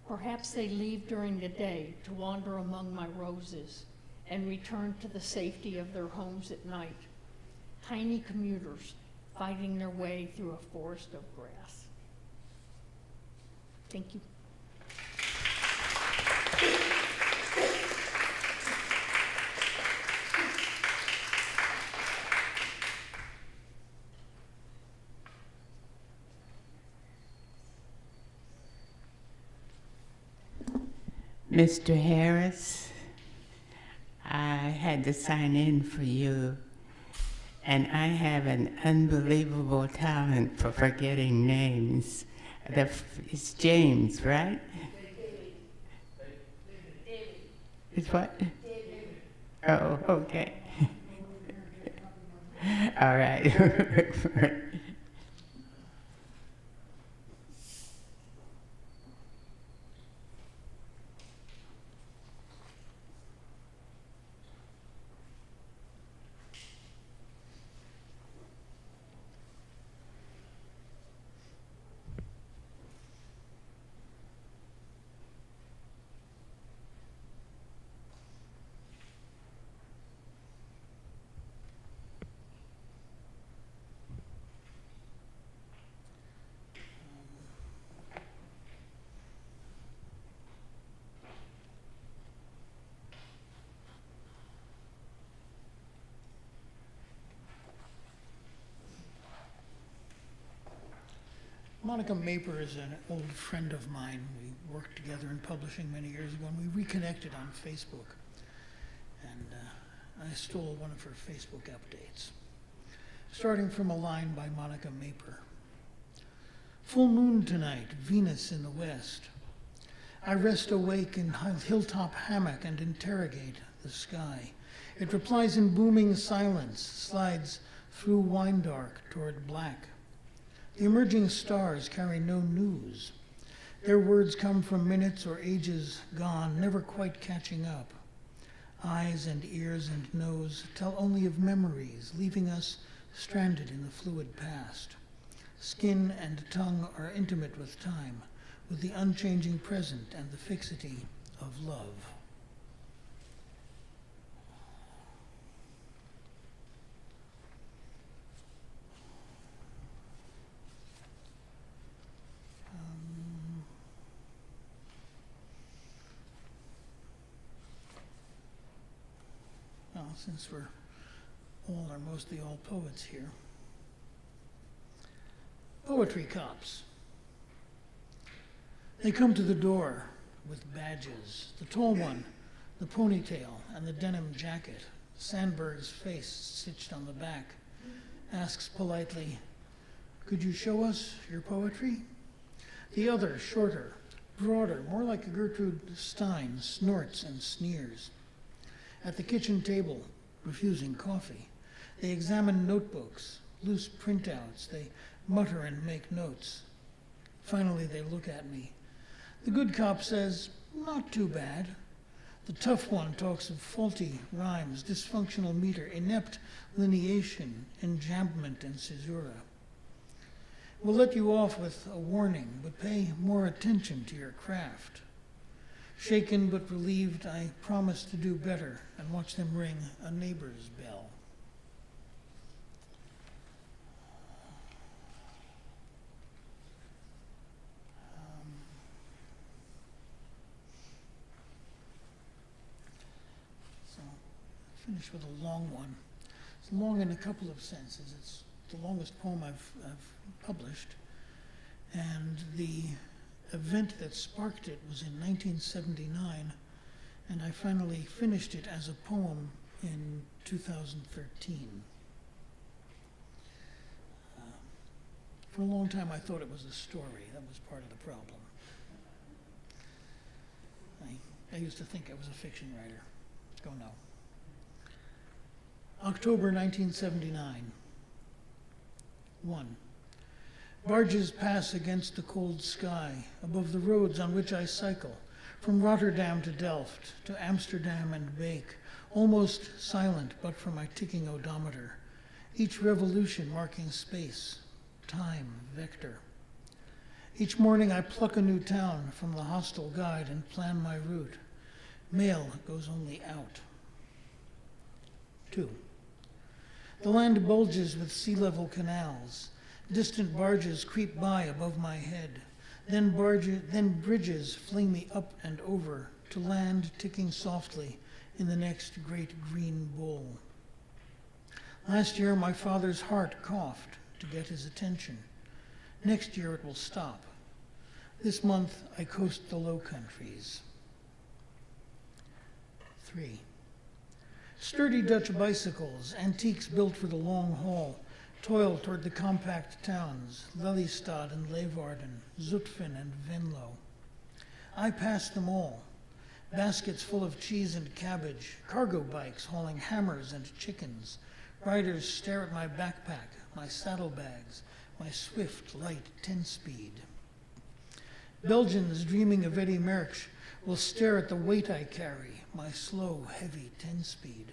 Perhaps they leave during the day to wander among my roses and return to the safety of their homes at night. Tiny commuters fighting their way through a forest of grass. Thank you. Mr. Harris, I had to sign in for you, and I have an unbelievable talent for forgetting names. It's James, right? It's what? Oh, okay. All right. Monica Maper is an old friend of mine. We worked together in publishing many years ago, and we reconnected on Facebook. And I stole one of her Facebook updates, starting from a line by Monica Maper. Full moon tonight, Venus in the west. I rest awake in hilltop hammock and interrogate the sky. It replies in booming silence, slides through wine dark toward black. The emerging stars carry no news. Their words come from minutes or ages gone, never quite catching up. Eyes and ears and nose tell only of memories, leaving us stranded in the fluid past. Skin and tongue are intimate with time, with the unchanging present and the fixity of love. Well, since we're all or mostly all poets here. Poetry cops. They come to the door with badges. The tall one, the ponytail, and the denim jacket. Sandberg's face stitched on the back, asks politely, "Could you show us your poetry?" The other, shorter, broader, more like Gertrude Stein, snorts and sneers. At the kitchen table, refusing coffee, they examine notebooks, loose printouts. They mutter and make notes. Finally, they look at me. The good cop says, "Not too bad." The tough one talks of faulty rhymes, dysfunctional meter, inept lineation, enjambment, and caesura. We'll let you off with a warning, but pay more attention to your craft. Shaken but relieved, I promise to do better and watch them ring a neighbor's bell. So, finish with a long one. It's long in a couple of senses. It's the longest poem I've published, and the event that sparked it was in 1979, and I finally finished it as a poem in 2013. For a long time I thought it was a story. That was part of the problem. I used to think I was a fiction writer. Oh no. October 1979. 1. Barges pass against the cold sky above the roads on which I cycle, from Rotterdam to Delft, to Amsterdam and Beek, almost silent but for my ticking odometer, each revolution marking space, time, vector. Each morning I pluck a new town from the hostile guide and plan my route. Mail goes only out. 2. The land bulges with sea-level canals. Distant barges creep by above my head. Then bridges fling me up and over to land ticking softly in the next great green bowl. Last year, my father's heart coughed to get his attention. Next year, it will stop. This month, I coast the Low Countries. 3. Sturdy Dutch bicycles, antiques built for the long haul, toil toward the compact towns, Lelystad and Leeuwarden, Zutphen and Venlo. I pass them all, baskets full of cheese and cabbage, cargo bikes hauling hammers and chickens. Riders stare at my backpack, my saddlebags, my swift, light 10-speed. Belgians dreaming of Eddie Merckx will stare at the weight I carry, my slow, heavy 10-speed.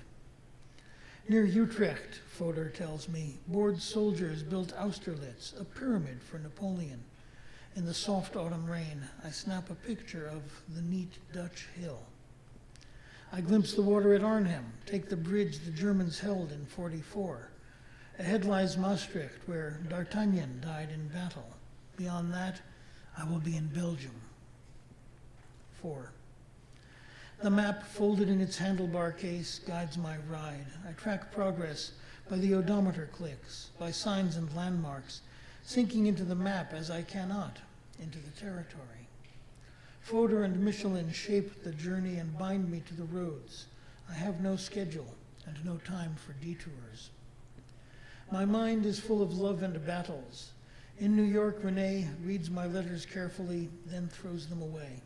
Near Utrecht, Fodor tells me, bored soldiers built Austerlitz, a pyramid for Napoleon. In the soft autumn rain, I snap a picture of the neat Dutch hill. I glimpse the water at Arnhem, take the bridge the Germans held in '44. Ahead lies Maastricht, where D'Artagnan died in battle. Beyond that, I will be in Belgium. 4. The map, folded in its handlebar case, guides my ride. I track progress by the odometer clicks, by signs and landmarks, sinking into the map as I cannot, into the territory. Fodor and Michelin shape the journey and bind me to the roads. I have no schedule and no time for detours. My mind is full of love and battles. In New York, Renee reads my letters carefully, then throws them away.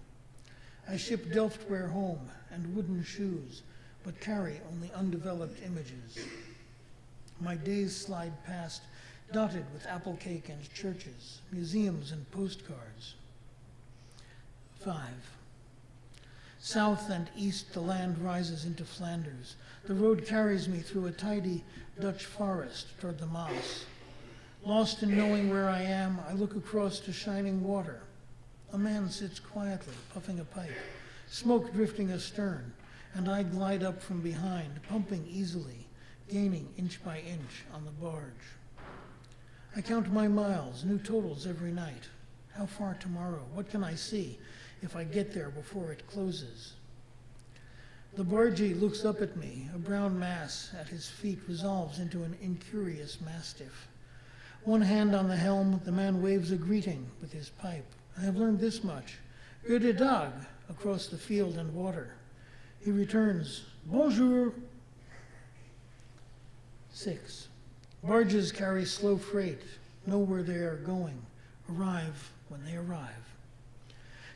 I ship Delftware home and wooden shoes, but carry only undeveloped images. My days slide past, dotted with apple cake and churches, museums and postcards. 5. South and east, the land rises into Flanders. The road carries me through a tidy Dutch forest toward the Maas. Lost in knowing where I am, I look across to shining water. A man sits quietly, puffing a pipe, smoke drifting astern, and I glide up from behind, pumping easily, gaining inch by inch on the barge. I count my miles, new totals every night. How far tomorrow? What can I see if I get there before it closes? The bargee looks up at me. A brown mass at his feet resolves into an incurious mastiff. One hand on the helm, the man waves a greeting with his pipe. I have learned this much. Gute Dag, across the field and water. He returns, Bonjour. 6. Barges carry slow freight, know where they are going, arrive when they arrive.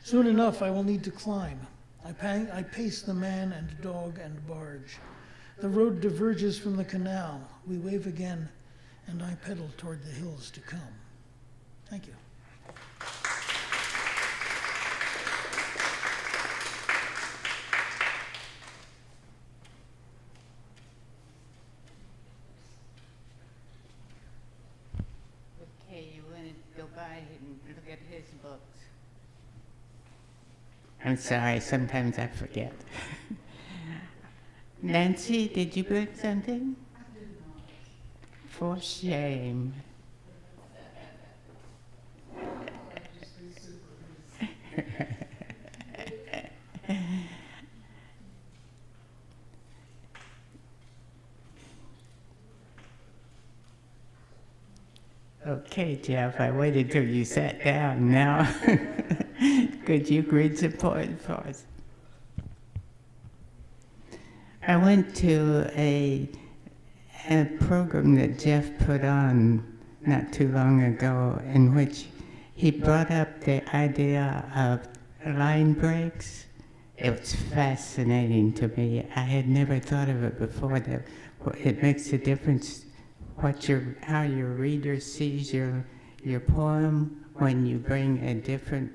Soon enough, I will need to climb. I pace the man and dog and barge. The road diverges from the canal. We wave again, and I pedal toward the hills to come. Thank you. Okay, you want to go by and look at his books. I'm sorry, sometimes I forget. Nancy, did you bring something? I did not. For shame. Okay, Jeff, I waited till you sat down. Now, could you read some poems for us? I went to a program that Jeff put on not too long ago in which he brought up the idea of line breaks. It was fascinating to me. I had never thought of it before. it makes a difference how your reader sees your poem when you bring a different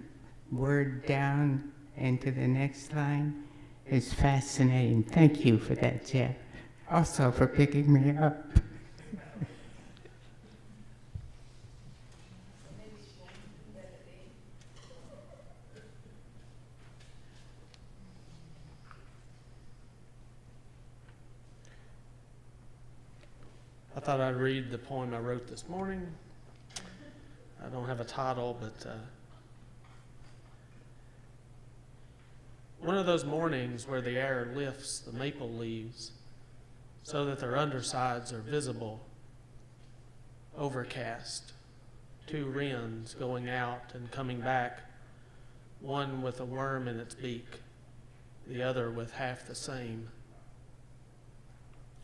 word down into the next line. It's fascinating. Thank you for that, Jeff. Also for picking me up. I thought I'd read the poem I wrote this morning. I don't have a title, but one of those mornings where the air lifts the maple leaves so that their undersides are visible, overcast, 2 wrens going out and coming back, one with a worm in its beak, the other with half the same.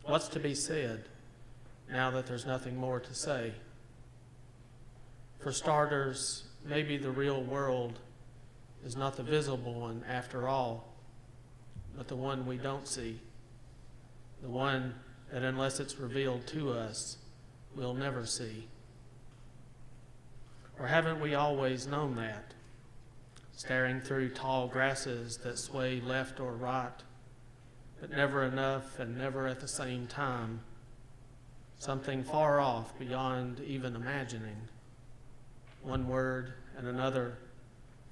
What's to be said now that there's nothing more to say? For starters, maybe the real world is not the visible one after all, but the one we don't see, the one that unless it's revealed to us, we'll never see. Or haven't we always known that, staring through tall grasses that sway left or right, but never enough and never at the same time, something far off beyond even imagining, one word and another,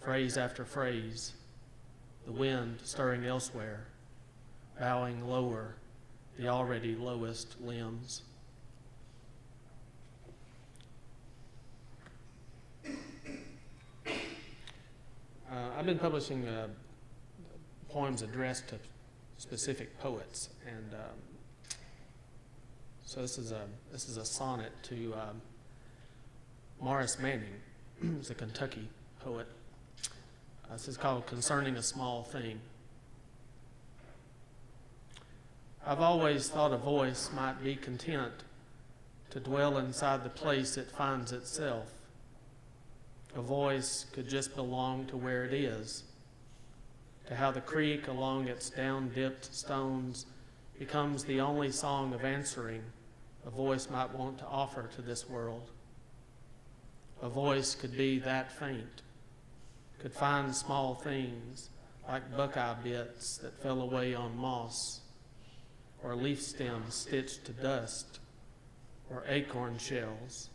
phrase after phrase, the wind stirring elsewhere, bowing lower the already lowest limbs. I've been publishing poems addressed to specific poets, and so this is a sonnet to Morris Manning, who's a Kentucky poet. This is called Concerning a Small Thing. I've always thought a voice might be content to dwell inside the place it finds itself. A voice could just belong to where it is, to how the creek along its down-dipped stones becomes the only song of answering a voice might want to offer to this world. A voice could be that faint, could find small things like buckeye bits that fell away on moss, or leaf stems stitched to dust, or acorn shells.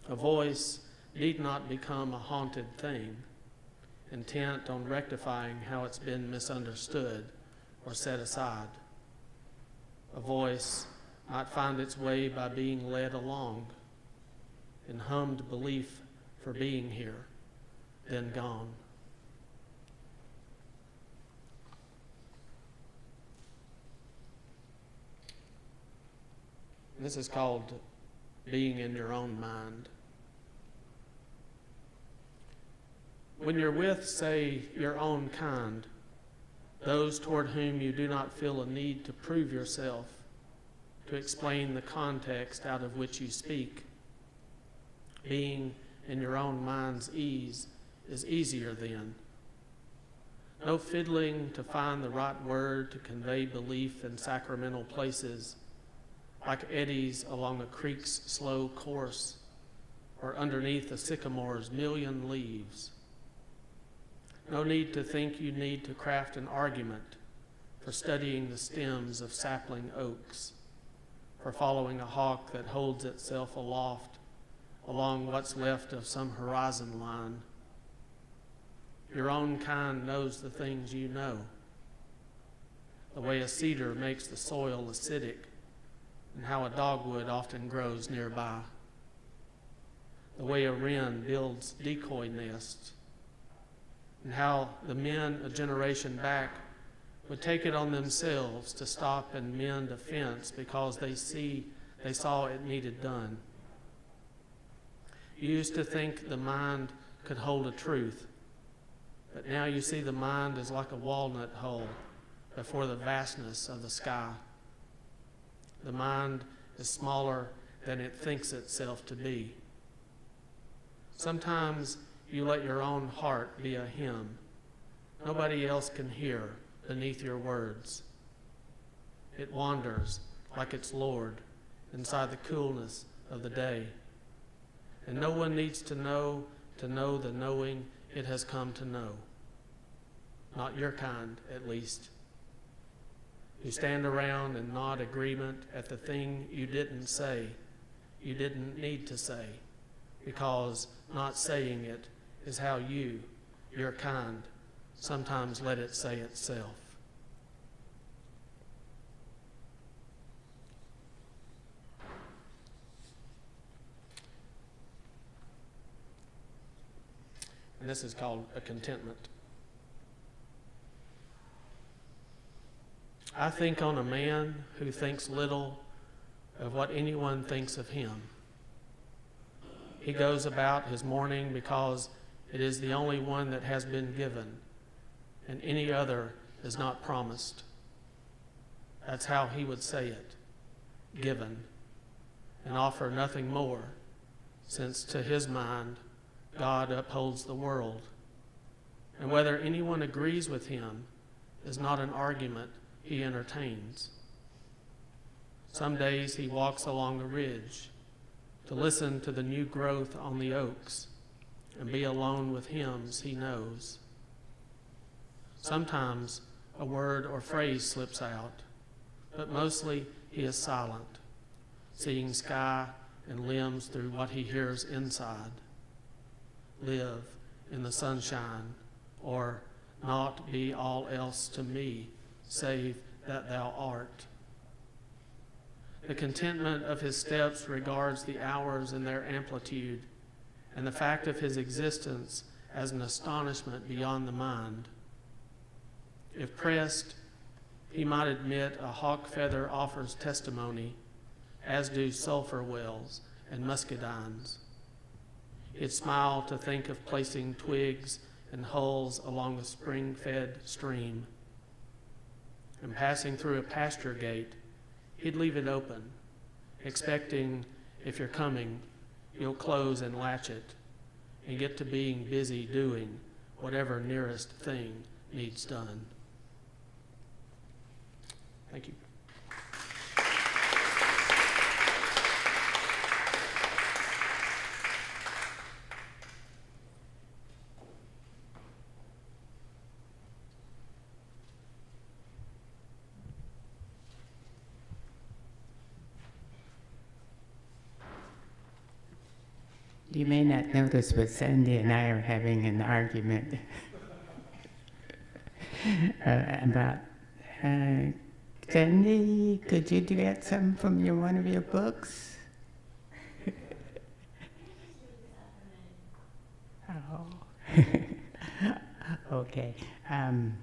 A voice need not become a haunted thing, intent on rectifying how it's been misunderstood or set aside. A voice might find its way by being led along, in hummed belief for being here, then gone. This is called Being in Your Own Mind. When you're with, say, your own kind, those toward whom you do not feel a need to prove yourself, to explain the context out of which you speak, being in your own mind's ease is easier then. No fiddling to find the right word to convey belief in sacramental places, like eddies along a creek's slow course, or underneath a sycamore's million leaves. No need to think you need to craft an argument for studying the stems of sapling oaks, for following a hawk that holds itself aloft along what's left of some horizon line. Your own kind knows the things you know, the way a cedar makes the soil acidic, and how a dogwood often grows nearby, the way a wren builds decoy nests, and how the men a generation back would take it on themselves to stop and mend a fence because they saw it needed done. You used to think the mind could hold a truth, but now you see the mind as like a walnut hole before the vastness of the sky. The mind is smaller than it thinks itself to be. Sometimes you let your own heart be a hymn nobody else can hear beneath your words. It wanders like its Lord inside the coolness of the day. And no one needs to know the knowing it has come to know. Not your kind, at least, who stand around and nod agreement at the thing you didn't say, you didn't need to say, because not saying it is how you, your kind, sometimes let it say itself. And this is called a contentment. I think on a man who thinks little of what anyone thinks of him. He goes about his morning because it is the only one that has been given, and any other is not promised. That's how he would say it, given, and offer nothing more, since to his mind, God upholds the world. And whether anyone agrees with him is not an argument he entertains. Some days he walks along the ridge to listen to the new growth on the oaks and be alone with hymns he knows. Sometimes a word or phrase slips out, but mostly he is silent, seeing sky and limbs through what he hears inside. Live in the sunshine, or not be all else to me, save that thou art. The contentment of his steps regards the hours in their amplitude, and the fact of his existence as an astonishment beyond the mind. If pressed, he might admit a hawk feather offers testimony, as do sulfur wells and muscadines. He'd smile to think of placing twigs and hulls along a spring-fed stream. And passing through a pasture gate, he'd leave it open, expecting, if you're coming, you'll close and latch it, and get to being busy doing whatever nearest thing needs done. Thank you. You may not notice, but Sandy and I are having an argument about, Sandy, could you get some from one of your books? Oh, okay. I'm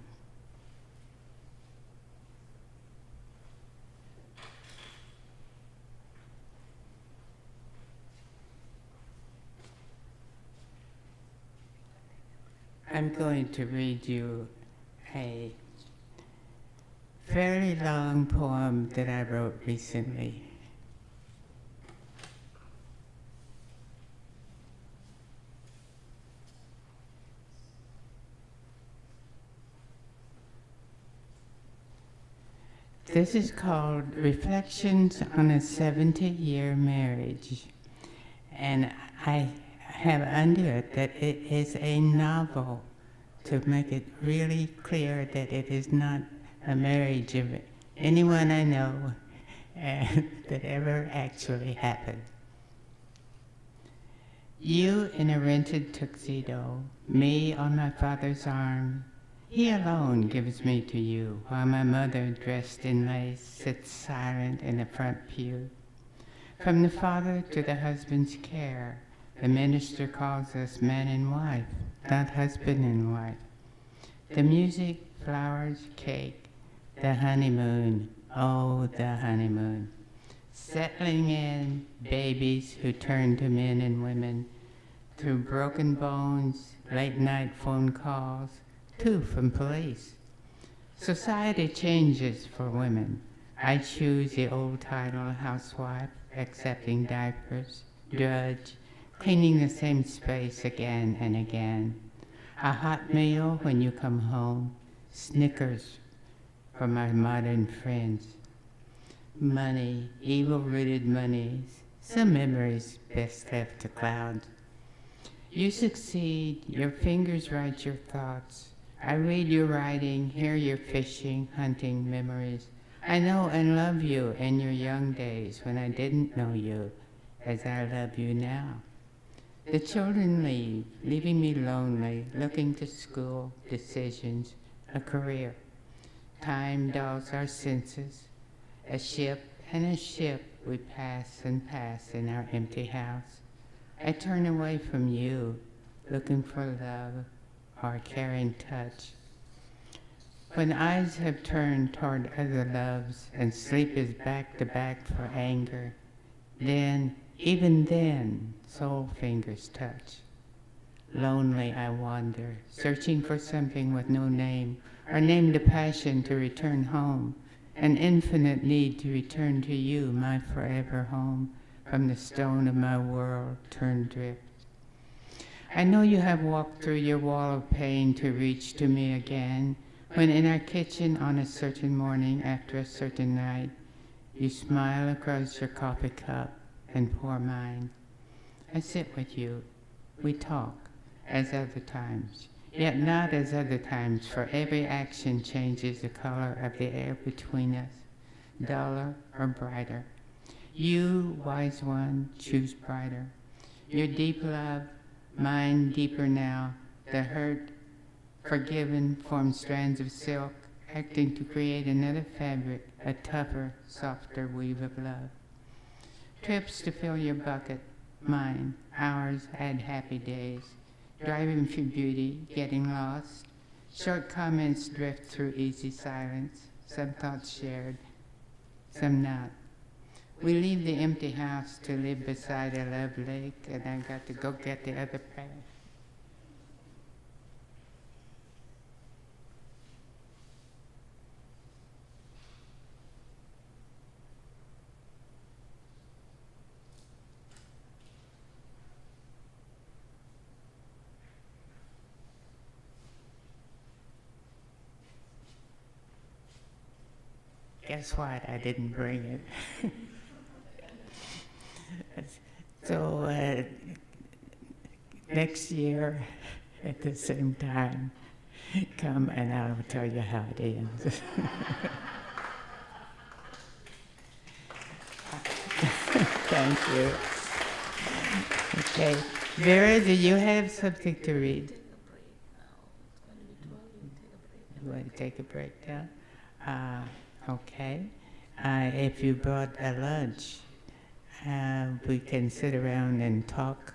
going to read you a fairly long poem that I wrote recently. This is called Reflections on a 70-Year Marriage, and I have under it that it is a novel, to make it really clear that it is not a marriage of anyone I know that ever actually happened. You in a rented tuxedo, me on my father's arm, he alone gives me to you, while my mother, dressed in lace, sits silent in the front pew. From the father to the husband's care, the minister calls us man and wife, not husband and wife. The music, flowers, cake, the honeymoon, oh, the honeymoon. Settling in, babies who turn to men and women, through broken bones, late night phone calls, 2 from police. Society changes for women. I choose the old title housewife, accepting diapers, drudge, cleaning the same space again and again. A hot meal when you come home, Snickers for my modern friends. money, evil-rooted monies, some memories best left to clouds. You succeed, your fingers write your thoughts. I read your writing, hear your fishing, hunting memories. I know and love you in your young days when I didn't know you as I love you now. The children leave, leaving me lonely, looking to school, decisions, a career. Time dulls our senses. A ship and a ship we pass and pass in our empty house. I turn away from you, looking for love or caring touch. When eyes have turned toward other loves and sleep is back to back for anger, then, even then, soul fingers touch. Lonely I wander, searching for something with no name, or named a passion to return home, an infinite need to return to you, my forever home, from the stone of my world turned drift. I know you have walked through your wall of pain to reach to me again, when in our kitchen on a certain morning after a certain night, you smile across your coffee cup and pour mine. I sit with you, we talk, as other times, yet not as other times, for every action changes the color of the air between us, duller or brighter. You, wise one, choose brighter. Your deep love, mine deeper now, the hurt, forgiven, form strands of silk, acting to create another fabric, a tougher, softer weave of love. Trips to fill your bucket, mine, ours had happy days, driving for beauty, getting lost. Short comments drift through easy silence, some thoughts shared, some not. We leave the empty house to live beside a love lake, and I got to go get the other pair. Guess what? I didn't bring it. So next year at the same time, come and I'll tell you how it ends. Thank you. Okay. Vera, do you have something to read? You want to take a break now? Okay. If you brought a lunch, we can sit around and talk,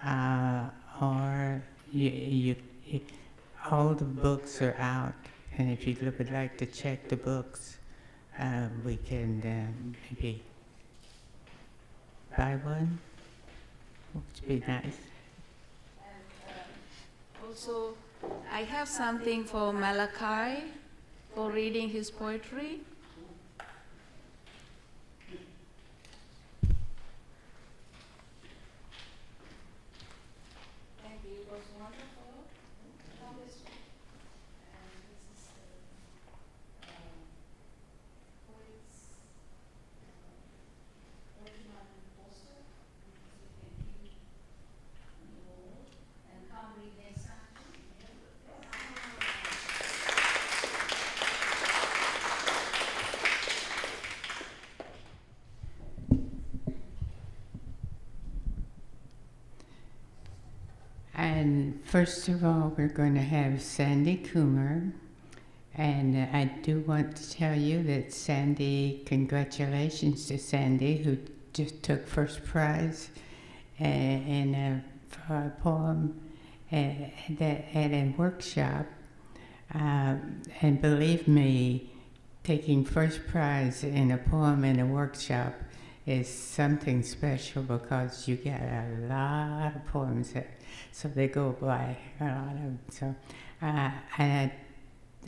or all the books are out, and if you would like to check the books, we can maybe buy one, which would be nice. And also, I have something for Malachi for reading his poetry. And first of all, we're going to have Sandy Coomer. And I do want to tell you that Sandy, congratulations to Sandy, who just took first prize in a poem at a workshop. And believe me, taking first prize in a poem in a workshop is something special because you get a lot of poems that, so they go by a lot of them. So, and I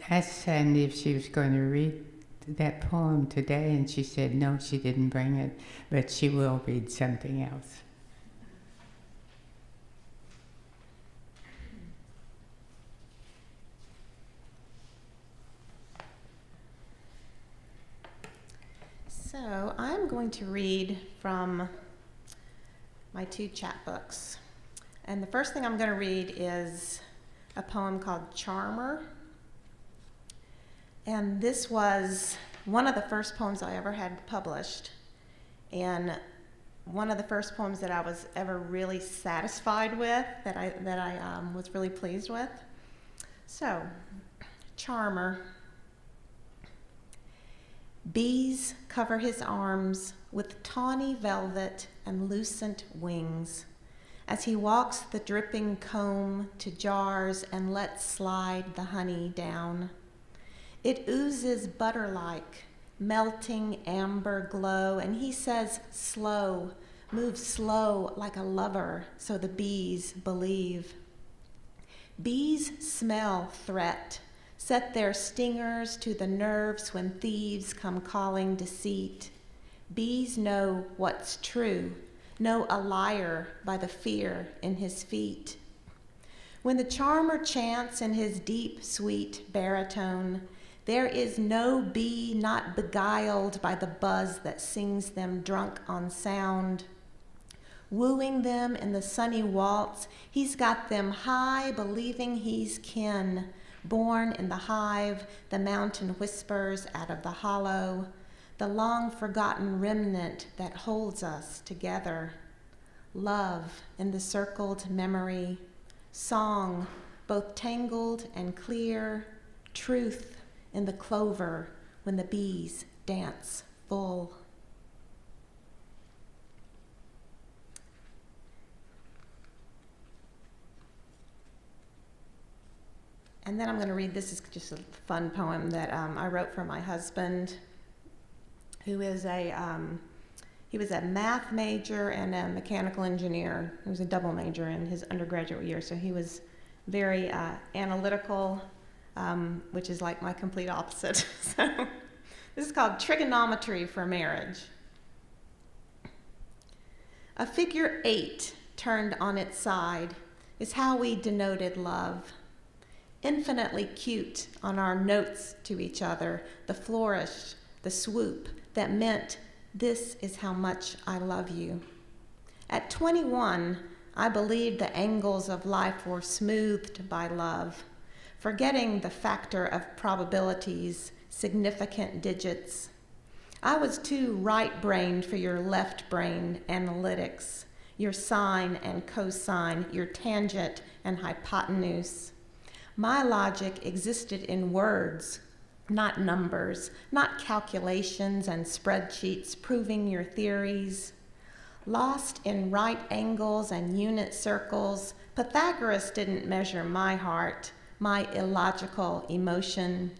asked Sandy if she was going to read that poem today, and she said no, she didn't bring it, but she will read something else. I'm going to read from my 2 chapbooks. And the first thing I'm going to read is a poem called Charmer. And this was one of the first poems I ever had published, and one of the first poems that I was ever really satisfied with, that I was really pleased with. So, Charmer. Bees cover his arms with tawny velvet and lucent wings as he walks the dripping comb to jars and lets slide the honey down. It oozes butter-like, melting amber glow, and he says, slow, move slow like a lover, so the bees believe. Bees smell threat, set their stingers to the nerves when thieves come calling deceit. Bees know what's true, know a liar by the fear in his feet. When the charmer chants in his deep, sweet baritone, there is no bee not beguiled by the buzz that sings them drunk on sound. Wooing them in the sunny waltz, he's got them high, believing he's kin. Born in the hive, the mountain whispers out of the hollow, the long-forgotten remnant that holds us together. Love in the circled memory, song both tangled and clear, truth in the clover when the bees dance full. And then I'm going to read, this is just a fun poem that I wrote for my husband, who is he was a math major and a mechanical engineer. He was a double major in his undergraduate year, so he was very analytical, which is like my complete opposite. So this is called Trigonometry for Marriage. A figure 8 turned on its side is how we denoted love. Infinitely cute on our notes to each other, the flourish, the swoop that meant this is how much I love you. At 21, I believed the angles of life were smoothed by love, forgetting the factor of probabilities, significant digits. I was too right-brained for your left-brain analytics, your sine and cosine, your tangent and hypotenuse. My logic existed in words, not numbers, not calculations and spreadsheets proving your theories. Lost in right angles and unit circles, Pythagoras didn't measure my heart, my illogical emotion.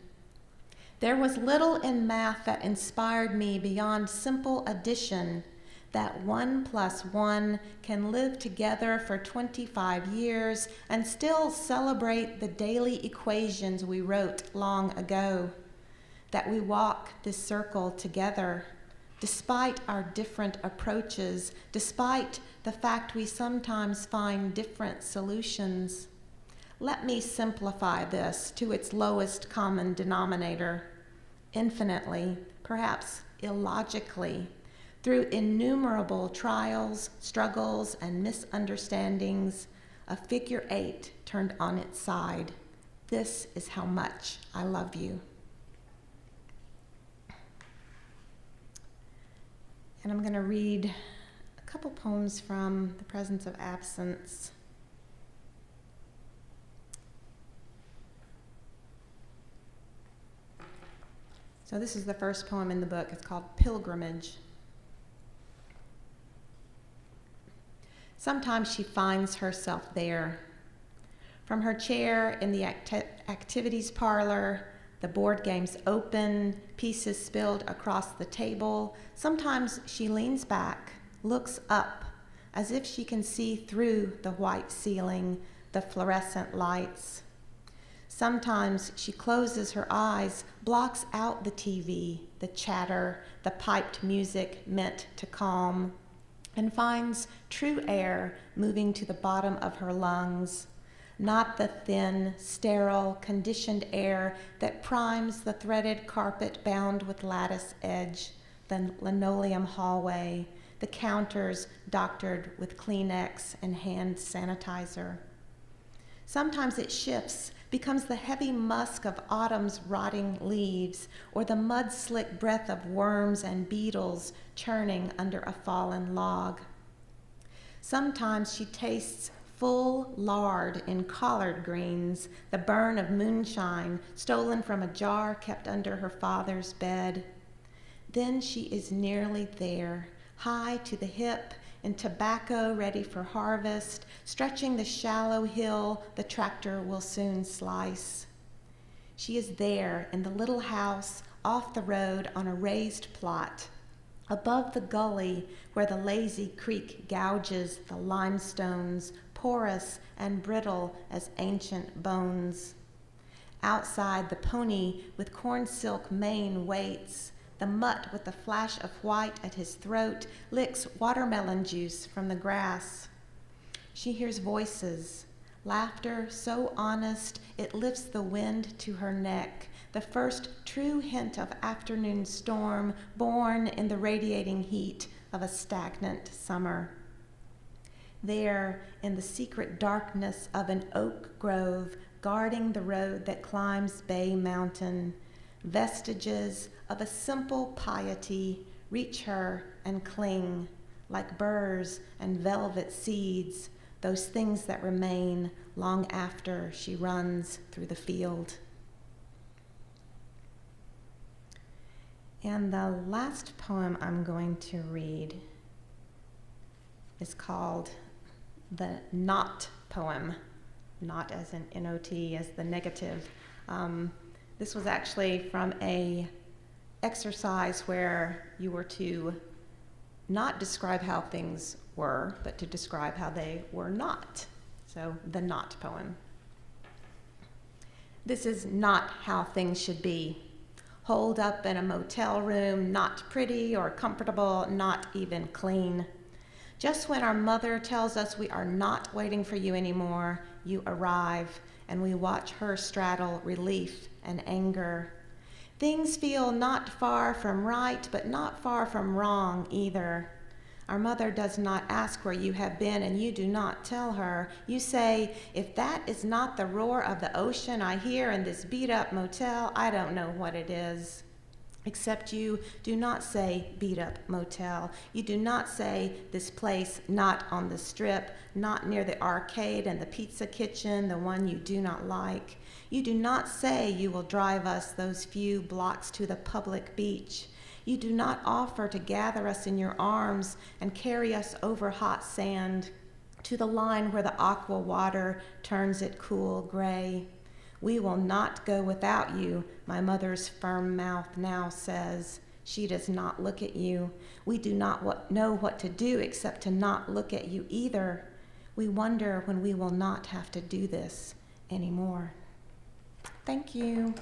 There was little in math that inspired me beyond simple addition, that 1 + 1 can live together for 25 years and still celebrate the daily equations we wrote long ago, that we walk this circle together, despite our different approaches, despite the fact we sometimes find different solutions. Let me simplify this to its lowest common denominator, infinitely, perhaps illogically, through innumerable trials, struggles, and misunderstandings, a figure 8 turned on its side. This is how much I love you. And I'm going to read a couple poems from The Presence of Absence. So this is the first poem in the book. It's called Pilgrimage. Sometimes she finds herself there. From her chair in the activities parlor, the board games open, pieces spilled across the table. Sometimes she leans back, looks up, as if she can see through the white ceiling, the fluorescent lights. Sometimes she closes her eyes, blocks out the TV, the chatter, the piped music meant to calm, and finds true air moving to the bottom of her lungs, not the thin, sterile, conditioned air that primes the threaded carpet bound with lattice edge, the linoleum hallway, the counters doctored with Kleenex and hand sanitizer. Sometimes it shifts, becomes the heavy musk of autumn's rotting leaves, or the mud-slick breath of worms and beetles churning under a fallen log. Sometimes she tastes full lard in collard greens, the burn of moonshine stolen from a jar kept under her father's bed. Then she is nearly there, high to the hip, in tobacco ready for harvest, stretching the shallow hill the tractor will soon slice. She is there in the little house off the road on a raised plot, above the gully where the lazy creek gouges the limestones, porous and brittle as ancient bones. Outside, the pony with corn silk mane waits. The mutt with a flash of white at his throat licks watermelon juice from the grass. She hears voices, laughter so honest it lifts the wind to her neck, the first true hint of afternoon storm born in the radiating heat of a stagnant summer. There, in the secret darkness of an oak grove guarding the road that climbs Bay Mountain, vestiges of a simple piety reach her and cling, like burrs and velvet seeds, those things that remain long after she runs through the field. And the last poem I'm going to read is called the Not poem, not as in N-O-T, as the negative. This was actually from a exercise where you were to not describe how things were, but to describe how they were not. So, the Not poem. This is not how things should be. Holed up in a motel room, not pretty or comfortable, not even clean. Just when our mother tells us we are not waiting for you anymore, you arrive, and we watch her straddle relief and anger. Things feel not far from right, but not far from wrong either. Our mother does not ask where you have been, and you do not tell her. You say, if that is not the roar of the ocean I hear in this beat-up motel, I don't know what it is. Except you do not say beat-up motel. You do not say this place not on the strip, not near the arcade and the pizza kitchen, the one you do not like. You do not say you will drive us those few blocks to the public beach. You do not offer to gather us in your arms and carry us over hot sand to the line where the aqua water turns it cool gray. We will not go without you, my mother's firm mouth now says. She does not look at you. We do not know what to do except to not look at you either. We wonder when we will not have to do this anymore. Thank you.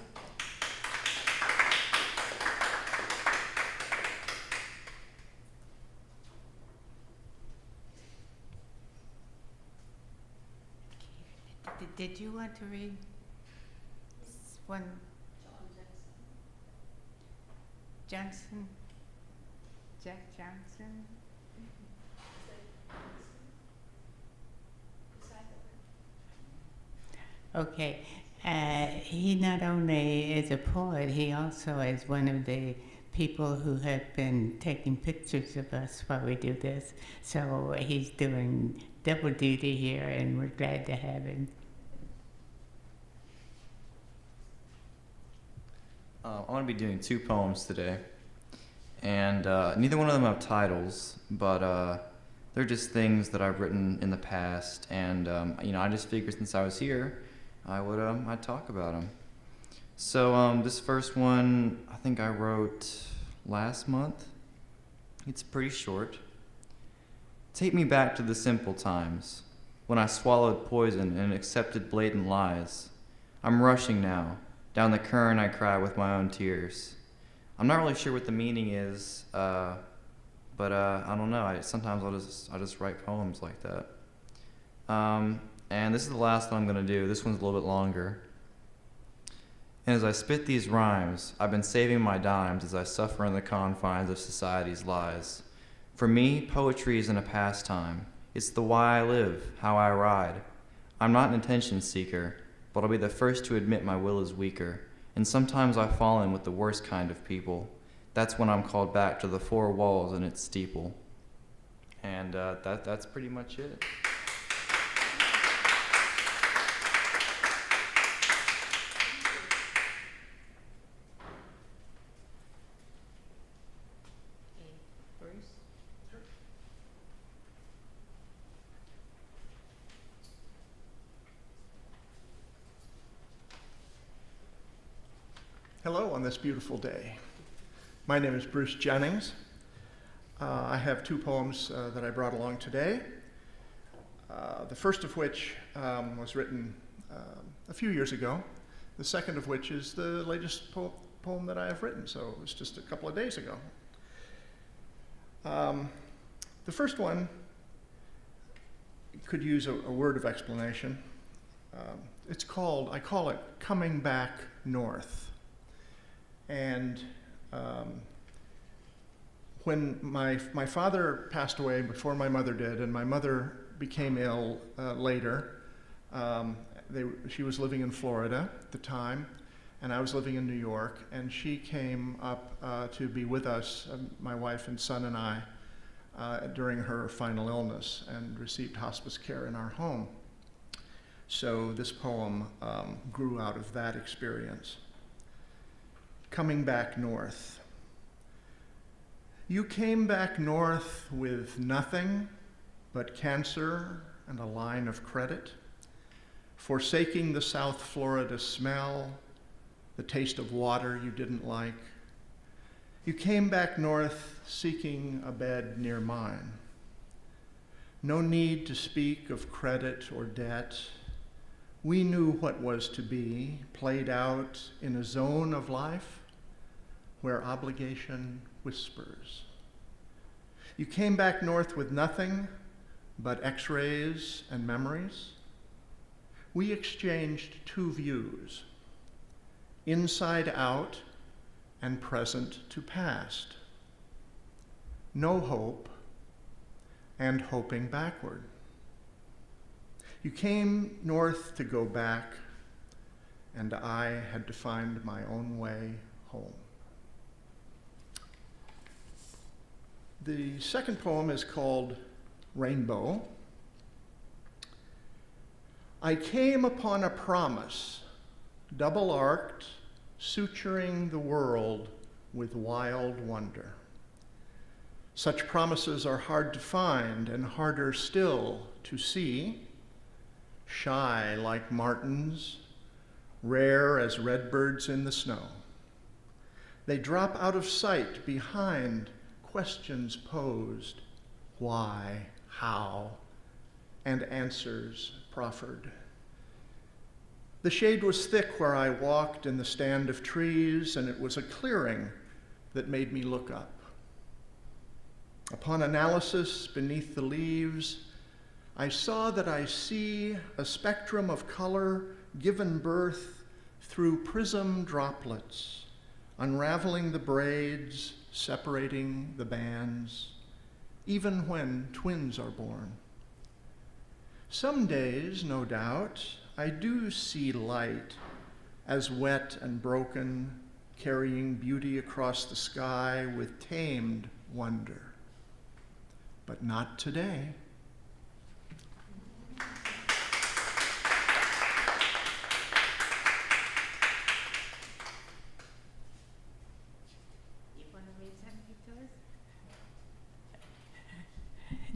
Did you want to read one? Johnson? Jack Johnson? Okay. He not only is a poet, he also is one of the people who have been taking pictures of us while we do this. So he's doing double duty here, and we're glad to have him. I'm going to be doing 2 poems today, and neither one of them have titles, but they're just things that I've written in the past, and I just figured since I was here, I'd talk about them. So this first one, I think I wrote last month. It's pretty short. Take me back to the simple times, when I swallowed poison and accepted blatant lies. I'm rushing now. Down the current I cry with my own tears. I'm not really sure what the meaning is, but I don't know. Sometimes I'll just write poems like that. And this is the last one I'm going to do. This one's a little bit longer. And as I spit these rhymes, I've been saving my dimes as I suffer in the confines of society's lies. For me, poetry isn't a pastime. It's the why I live, how I ride. I'm not an attention seeker, but I'll be the first to admit my will is weaker. And sometimes I fall in with the worst kind of people. That's when I'm called back to the four walls and its steeple. And that's pretty much it. Hello on this beautiful day. My name is Bruce Jennings. I have two poems that I brought along today. The first of which was written a few years ago. The second of which is the latest poem that I have written, so it was just a couple of days ago. The first one could use a word of explanation. I call it Coming Back North. And when my father passed away before my mother did, and my mother became ill later, she was living in Florida at the time, and I was living in New York, and she came up to be with us, my wife and son and I, during her final illness, and received hospice care in our home. So this poem grew out of that experience. Coming back north. You came back north with nothing but cancer and a line of credit, forsaking the South Florida smell, the taste of water you didn't like. You came back north seeking a bed near mine. No need to speak of credit or debt. We knew what was to be, played out in a zone of life where obligation whispers. You came back north with nothing but x-rays and memories. We exchanged two views, inside out and present to past. No hope and hoping backward. You came north to go back, and I had to find my own way home. The second poem is called Rainbow. I came upon a promise, double-arced, suturing the world with wild wonder. Such promises are hard to find and harder still to see, shy like martins, rare as redbirds in the snow. They drop out of sight behind questions posed, why, how, and answers proffered. The shade was thick where I walked in the stand of trees, and it was a clearing that made me look up. Upon analysis beneath the leaves, I saw that I see a spectrum of color given birth through prism droplets, unraveling the braids, separating the bands, even when twins are born. Some days, no doubt, I do see light as wet and broken, carrying beauty across the sky with tamed wonder. But not today.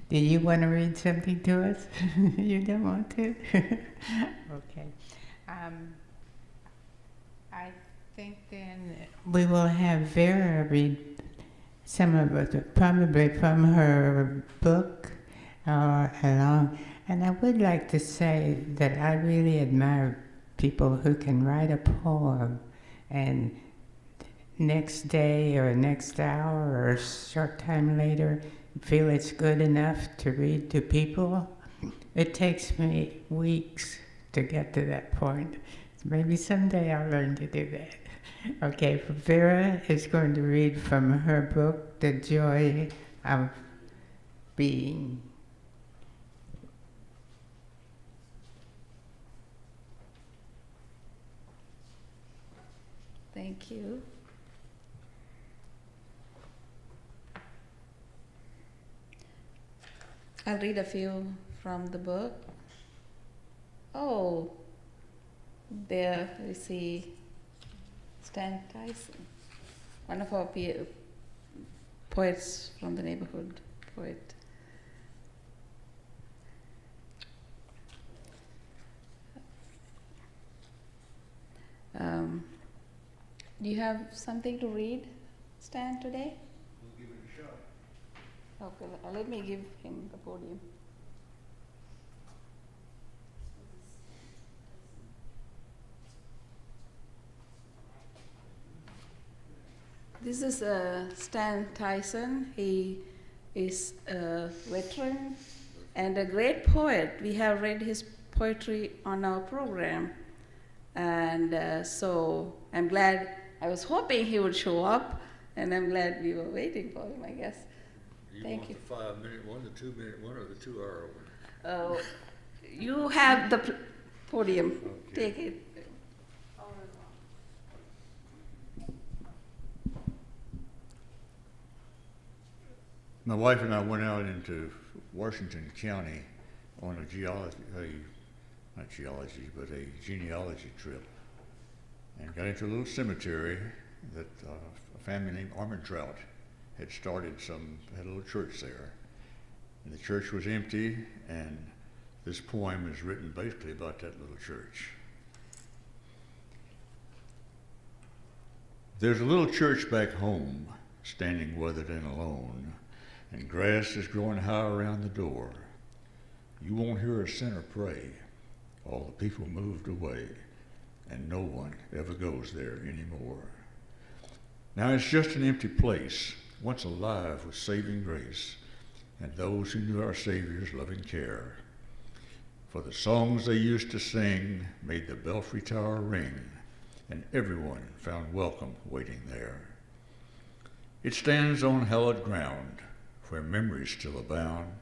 Do you want to read something to us? You don't want to? Okay. I think then we will have Vera read some of it, probably from her book along. And I would like to say that I really admire people who can write a poem and next day or next hour or a short time later feel it's good enough to read to people. It takes me weeks to get to that point. Maybe someday I'll learn to do that. Okay, Vera is going to read from her book, The Joy of Being. Thank you. I'll read a few from the book. Oh, there we see Stan Tyson, one of our poets from the neighborhood poet. Do you have something to read, Stan, today? We'll give it a shot. Okay, let me give him the podium. This is Stan Tyson. He is a veteran and a great poet. We have read his poetry on our program. And so I'm glad, I was hoping he would show up, and I'm glad we were waiting for him, I guess. Thank you. The 5-minute one, the 2-minute one, or the 2-hour one? You have the podium. Okay. Take it. My wife and I went out into Washington County on a genealogy trip, and got into a little cemetery that a family named Armentrout had had a little church there. And the church was empty, and this poem is written basically about that little church. There's a little church back home, standing weathered and alone, and grass is growing high around the door. You won't hear a sinner pray. All the people moved away, and no one ever goes there anymore. Now it's just an empty place, once alive with saving grace, and those who knew our Savior's loving care. For the songs they used to sing made the belfry tower ring, and everyone found welcome waiting there. It stands on hallowed ground, where memories still abound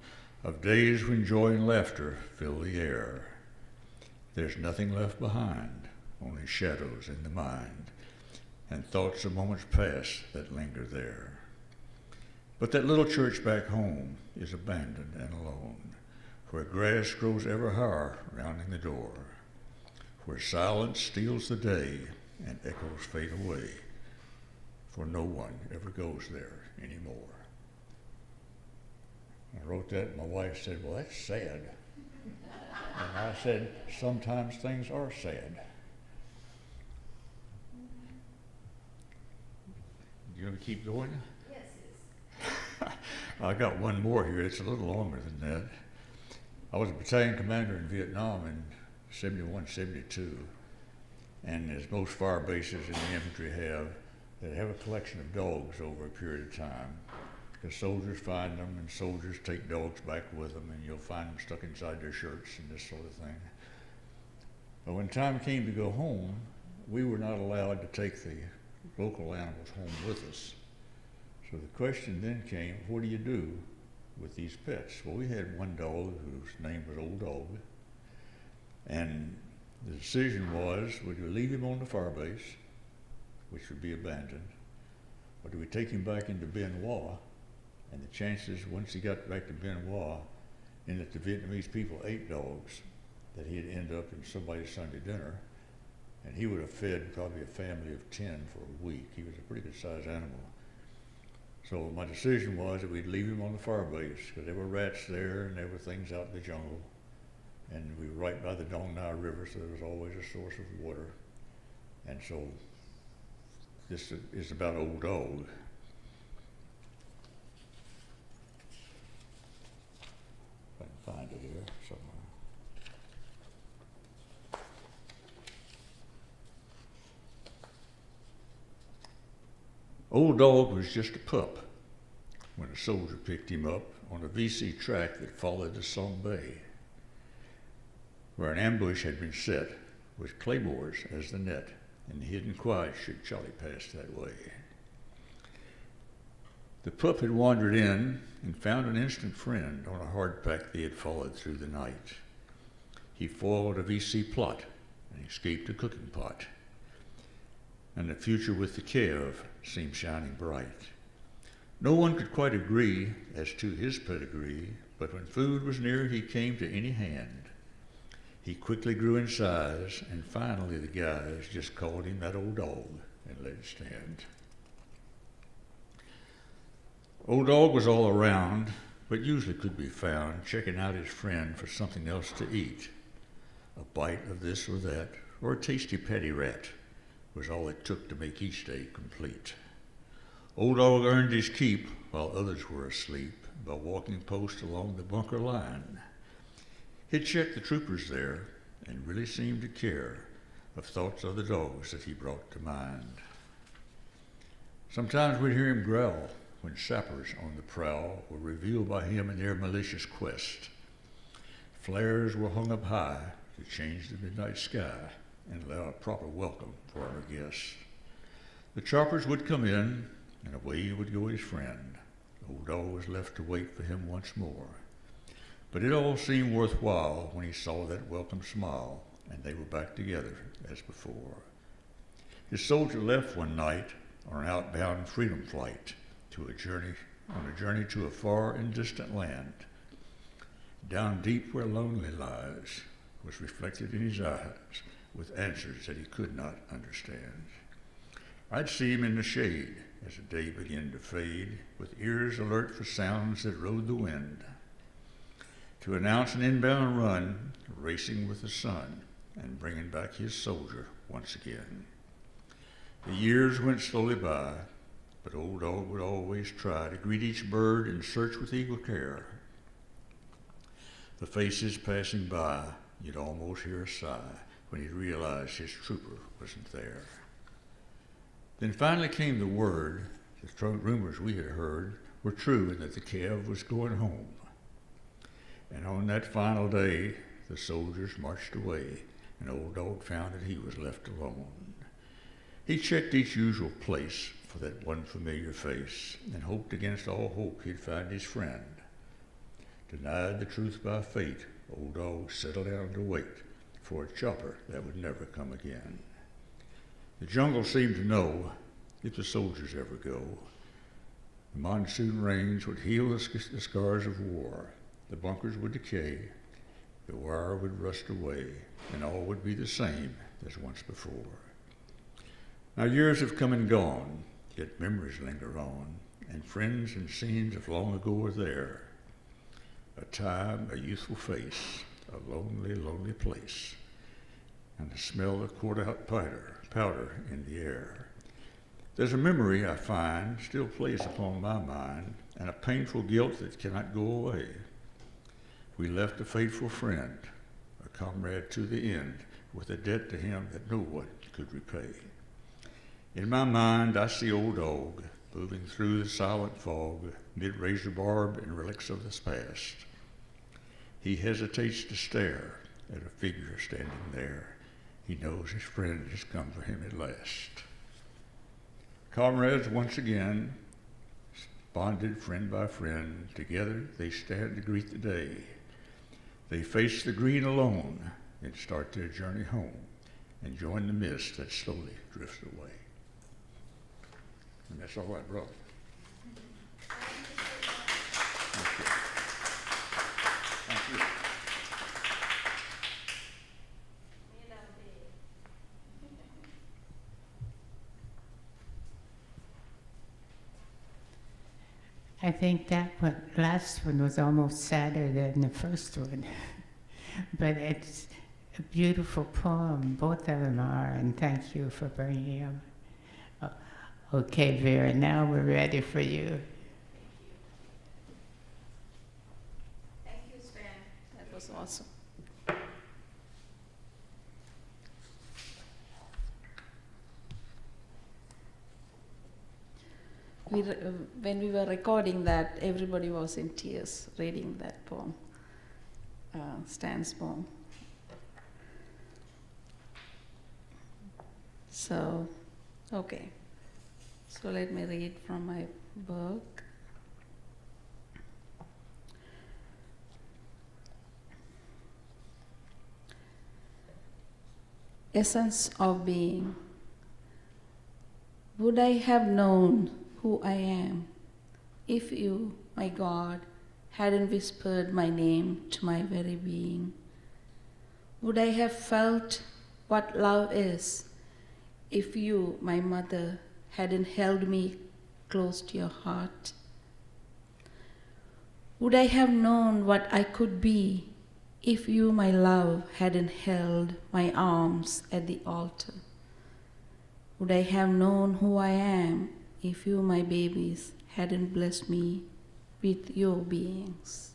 of days when joy and laughter fill the air. There's nothing left behind, only shadows in the mind, and thoughts of moments past that linger there. But that little church back home is abandoned and alone, where grass grows ever higher rounding the door, where silence steals the day and echoes fade away, for no one ever goes there anymore. I wrote that, and my wife said, "Well, that's sad." And I said, "Sometimes things are sad." You want to keep going? Yes. I got one more here. It's a little longer than that. I was a battalion commander in Vietnam in 71, 72. And as most fire bases in the infantry have, they have a collection of dogs over a period of time. Because soldiers find them, and soldiers take dogs back with them, and you'll find them stuck inside their shirts and this sort of thing. But when time came to go home, we were not allowed to take the local animals home with us. So the question then came, what do you do with these pets? Well, we had one dog whose name was Old Dog, and the decision was, would we leave him on the fire base, which would be abandoned, or do we take him back into Bien Hoa? And the chances, once he got back to Bien Hoa, and that the Vietnamese people ate dogs, that he'd end up in somebody's Sunday dinner, and he would have fed probably a family of 10 for a week. He was a pretty good sized animal. So my decision was that we'd leave him on the fire base, because there were rats there and there were things out in the jungle. And we were right by the Dong Nai River, so there was always a source of water. And so this is about Old Dog. If I can find it here somewhere. Old Dog was just a pup when a soldier picked him up on a VC track that followed the Song Bay, where an ambush had been set with claymores as the net, and hidden quiet should Charlie pass that way. The pup had wandered in and found an instant friend on a hardpack they had followed through the night. He foiled a VC plot and escaped a cooking pot, and the future with the Kev seemed shining bright. No one could quite agree as to his pedigree, but when food was near he came to any hand. He quickly grew in size, and finally the guys just called him that old dog and let it stand. Old dog was all around, but usually could be found checking out his friend for something else to eat. A bite of this or that, or a tasty patty rat, was all it took to make each day complete. Old dog earned his keep while others were asleep by walking post along the bunker line. He'd check the troopers there and really seemed to care of thoughts of the dogs that he brought to mind. Sometimes we'd hear him growl when sappers on the prowl were revealed by him in their malicious quest. Flares were hung up high to change the midnight sky and allow a proper welcome for our guests. The choppers would come in, and away would go his friend. Old dog was left to wait for him once more. But it all seemed worthwhile when he saw that welcome smile, and they were back together as before. His soldier left one night on an outbound freedom flight on a journey to a far and distant land. Down deep where lonely lies was reflected in his eyes with answers that he could not understand. I'd see him in the shade as the day began to fade, with ears alert for sounds that rode the wind, to announce an inbound run, racing with the sun and bringing back his soldier once again. The years went slowly by, but old dog would always try to greet each bird and search with eagle care. The faces passing by, you'd almost hear a sigh when he'd realize his trooper wasn't there. Then finally came the word that the rumors we had heard were true and that the Kev was going home. And on that final day, the soldiers marched away, and old dog found that he was left alone. He checked each usual place for that one familiar face, and hoped against all hope he'd find his friend. Denied the truth by fate, old dog settled down to wait for a chopper that would never come again. The jungle seemed to know if the soldiers ever go, the monsoon rains would heal the scars of war, the bunkers would decay, the wire would rust away, and all would be the same as once before. Now years have come and gone, yet memories linger on, and friends and scenes of long ago are there. A time, a youthful face, a lonely, lonely place, and the smell of poured-out powder in the air. There's a memory I find still plays upon my mind, and a painful guilt that cannot go away. We left a faithful friend, a comrade to the end, with a debt to him that no one could repay. In my mind, I see old dog moving through the silent fog, mid razor barb and relics of the past. He hesitates to stare at a figure standing there. He knows his friend has come for him at last. Comrades once again, bonded friend by friend, together they stand to greet the day. They face the green alone and start their journey home and join the mist that slowly drifts away. And that's all I brought. Thank you. Thank you. I think that last one was almost sadder than the first one. But it's a beautiful poem, both of them are, and thank you for bringing them. Okay, Vera, now we're ready for you. Thank you, Sven. That was awesome. When we were recording that, everybody was in tears reading that poem, Stan's poem. So, okay. So let me read from my book. Essence of Being. Would I have known who I am if you, my God, hadn't whispered my name to my very being? Would I have felt what love is if you, my mother, hadn't held me close to your heart? Would I have known what I could be if you, my love, hadn't held my arms at the altar? Would I have known who I am if you, my babies, hadn't blessed me with your beings?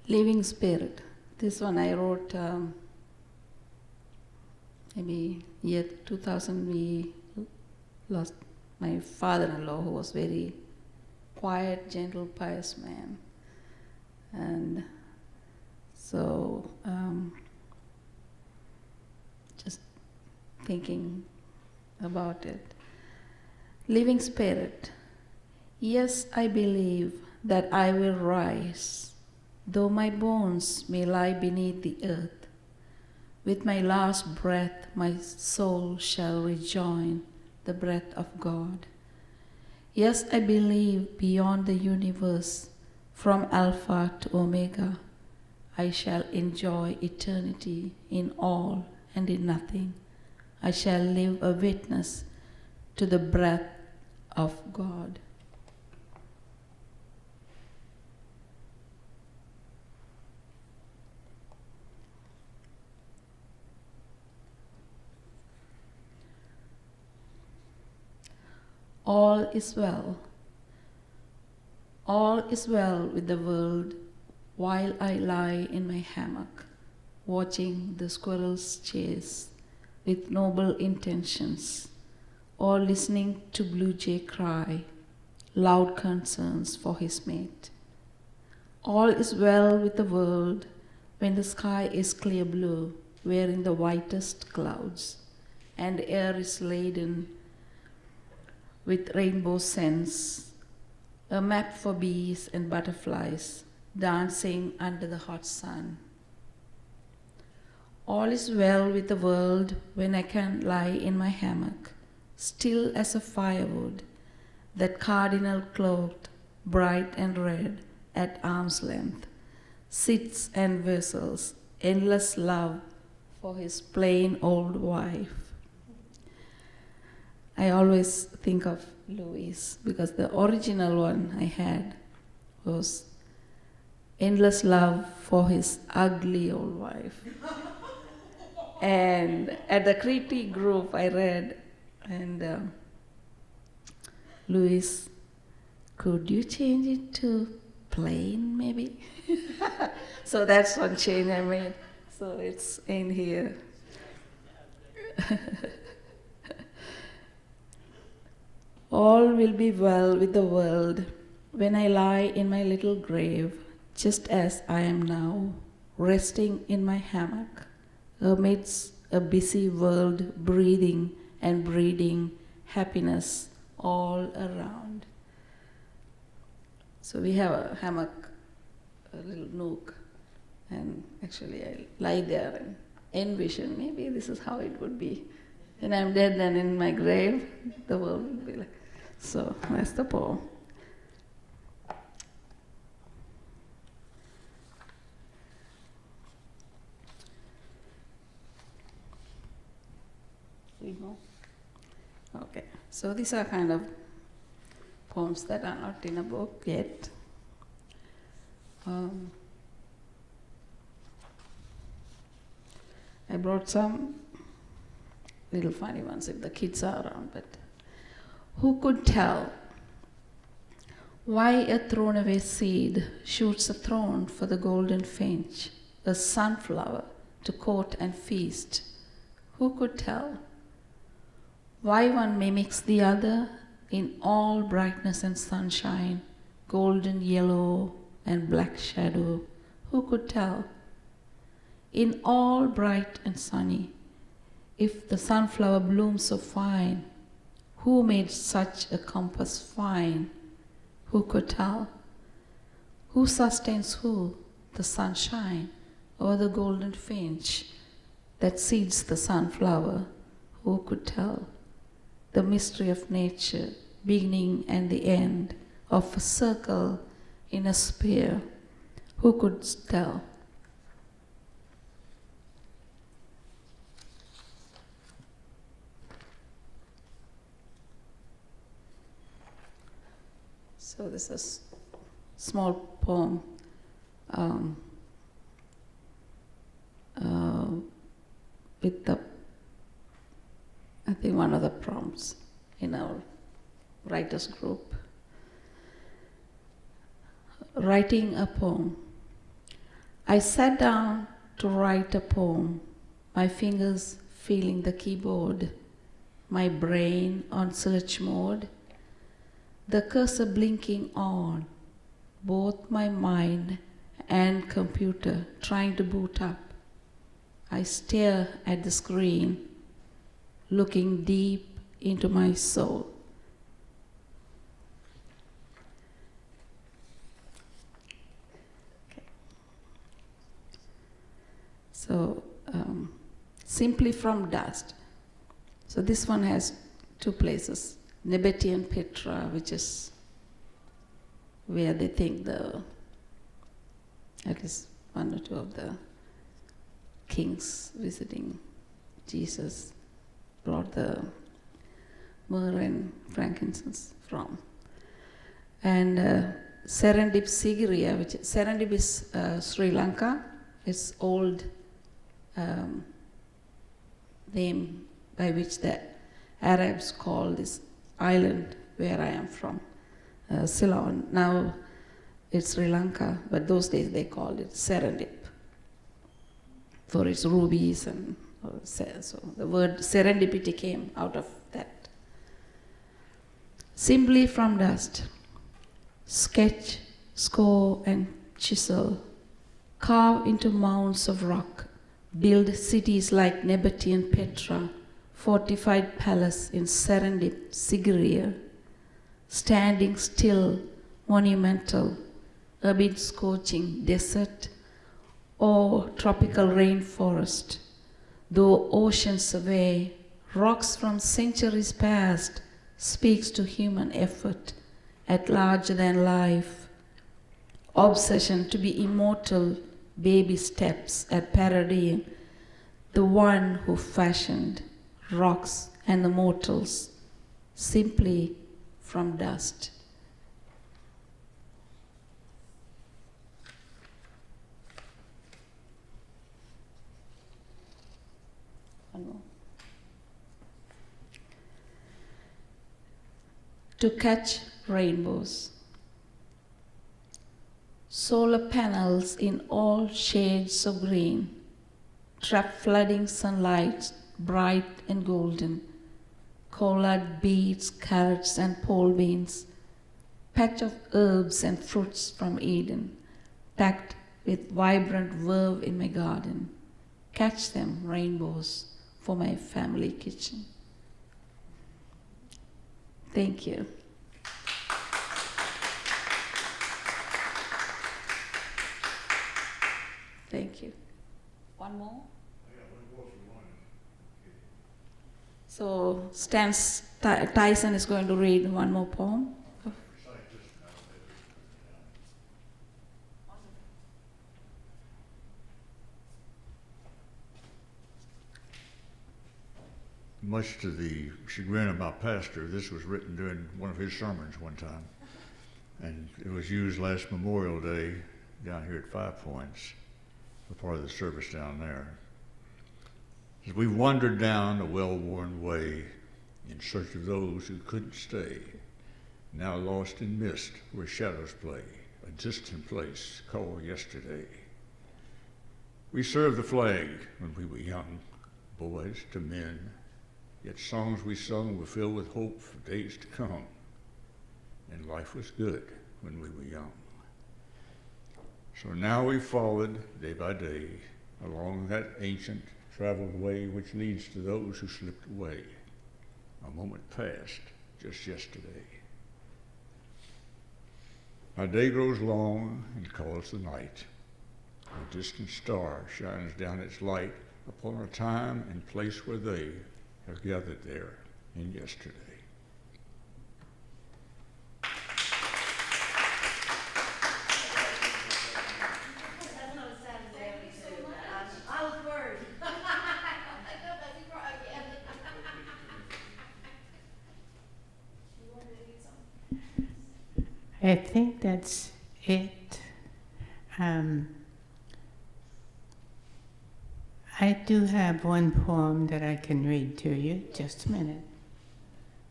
Living Spirit. This one I wrote maybe year 2000. We lost my father-in-law, who was very quiet, gentle, pious man. And so just thinking about it. Living Spirit. Yes, I believe that I will rise, though my bones may lie beneath the earth. With my last breath, my soul shall rejoin the breath of God. Yes, I believe beyond the universe, from Alpha to Omega, I shall enjoy eternity in all and in nothing. I shall live a witness to the breath of God. All is well. All is well with the world while I lie in my hammock, watching the squirrels chase with noble intentions, or listening to blue jay cry, loud concerns for his mate. All is well with the world when the sky is clear blue, wearing the whitest clouds, and air is laden with rainbow scents, a map for bees and butterflies dancing under the hot sun. All is well with the world when I can lie in my hammock, still as a firewood, that cardinal cloaked, bright and red, at arm's length, sits and whistles endless love for his plain old wife. I always think of Louis because the original one I had was endless love for his ugly old wife. And at the critique group I read, and Louis, could you change it to plain maybe? So that's one change I made. So it's in here. All will be well with the world when I lie in my little grave, just as I am now, resting in my hammock, amidst a busy world breathing and breeding happiness all around. So we have a hammock, a little nook, and actually I lie there and envision maybe this is how it would be. When I'm dead and in my grave, the world will be like. So that's the poem. Okay, so these are kind of poems that are not in a book yet. I brought some little funny ones if the kids are around, but who could tell why a thrown-away seed shoots a throne for the golden finch, a sunflower to court and feast? Who could tell Why one mimics the other in all brightness and sunshine, golden yellow and black shadow, who could tell? In all bright and sunny, if the sunflower blooms so fine, who made such a compass fine? Who could tell? Who sustains who? The sunshine or the golden finch that seeds the sunflower? Who could tell? The mystery of nature, beginning and the end of a circle in a sphere. Who could tell? So this is a small poem with the, I think, one of the prompts in our writers group. Writing a poem. I sat down to write a poem, my fingers feeling the keyboard, my brain on search mode, the cursor blinking on, both my mind and computer trying to boot up. I stare at the screen, looking deep into my soul. Okay. So, simply from dust. So this one has two places. Nabatean Petra, which is where they think at least one or two of the kings visiting Jesus brought the myrrh and frankincense from. And Serendip Sigiriya, which Serendip is Sri Lanka. It's old name by which the Arabs call this island where I am from, Ceylon. Now it's Sri Lanka, but those days they called it Serendip for its rubies, and so the word serendipity came out of that. Simply from dust, sketch, score, and chisel, carve into mounds of rock, build cities like Nabatean Petra, fortified palace in Serendip, Sigiriya, standing still, monumental, amid scorching desert or tropical rainforest. Though oceans away, rocks from centuries past speaks to human effort at larger than life. Obsession to be immortal, baby steps at parodying the one who fashioned rocks and the mortals simply from dust. One more. To catch rainbows. Solar panels in all shades of green, trap flooding sunlight, bright and golden, collard beets, carrots and pole beans, patch of herbs and fruits from Eden, packed with vibrant verve in my garden. Catch them, rainbows, for my family kitchen. Thank you. Thank you. One more? So Stan Tyson is going to read one more poem. Much to the chagrin of my pastor, this was written during one of his sermons one time. And it was used last Memorial Day down here at 5 Points, for part of the service down there. As we wandered down a well-worn way in search of those who couldn't stay, now lost in mist where shadows play, a distant place called yesterday. We served the flag when we were young, boys to men, yet songs we sung were filled with hope for days to come. And life was good when we were young. So now we followed day by day along that ancient traveled way which leads to those who slipped away. A moment passed just yesterday. Our day grows long and calls the night. A distant star shines down its light upon a time and place where they have gathered there in yesterday. I think that's it. I do have one poem that I can read to you. Just a minute.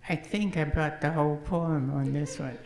I think I brought the whole poem on this one.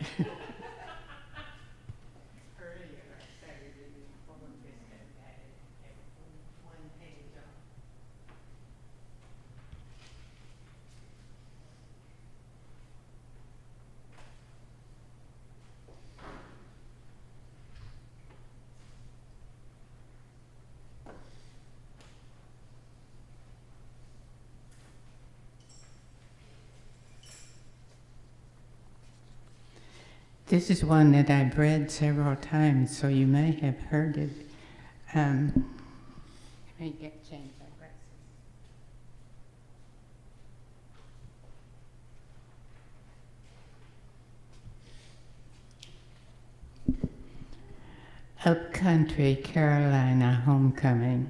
This is one that I've read several times, so you may have heard it. Let me change my glasses. Upcountry Carolina homecoming.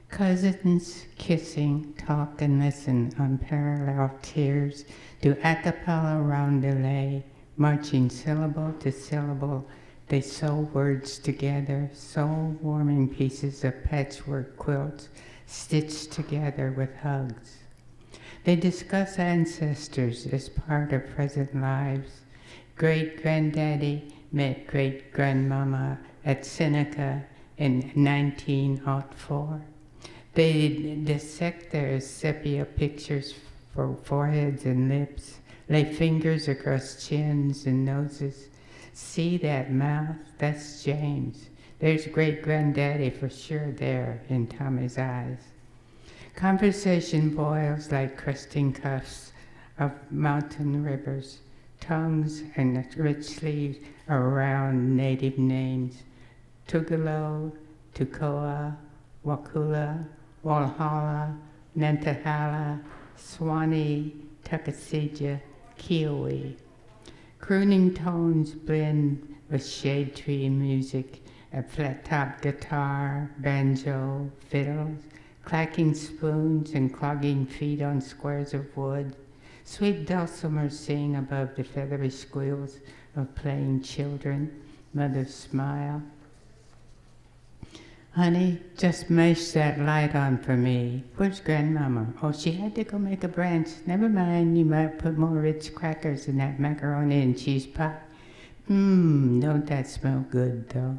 Cousins kissing, talk and listen on parallel tiers, do a cappella roundelay. Marching syllable to syllable, they sew words together, soul-warming pieces of patchwork quilts stitched together with hugs. They discuss ancestors as part of present lives. Great-granddaddy met great-grandmama at Seneca in 1904. They dissect their sepia pictures for foreheads and lips, lay fingers across chins and noses. See that mouth? That's James. There's great-granddaddy for sure there in Tommy's eyes. Conversation boils like cresting cuffs of mountain rivers, tongues and richly around native names. Tugelo, Tukoa, Wakula, Walhalla, Nantahala, Swanee, Tuckasegee, Kiowa. Crooning tones blend with shade tree music, a flat-top guitar, banjo, fiddles, clacking spoons and clogging feet on squares of wood. Sweet dulcimers sing above the feathery squeals of playing children. Mothers smile. Honey, just mash that light on for me. Where's Grandmama? Oh, she had to go make a branch. Never mind, you might put more Ritz crackers in that macaroni and cheese pie. Don't that smell good, though?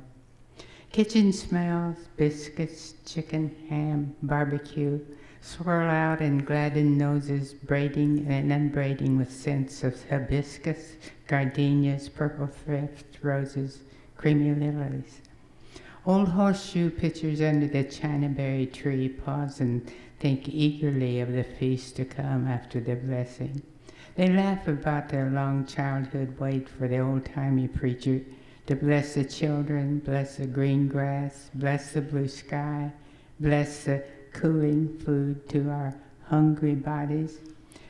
Kitchen smells, biscuits, chicken, ham, barbecue, swirl out and gladden noses, braiding and unbraiding with scents of hibiscus, gardenias, purple thrift, roses, creamy lilies. Old horseshoe pitchers under the chinaberry tree pause and think eagerly of the feast to come after the blessing. They laugh about their long childhood wait for the old-timey preacher to bless the children, bless the green grass, bless the blue sky, bless the cooling food to our hungry bodies.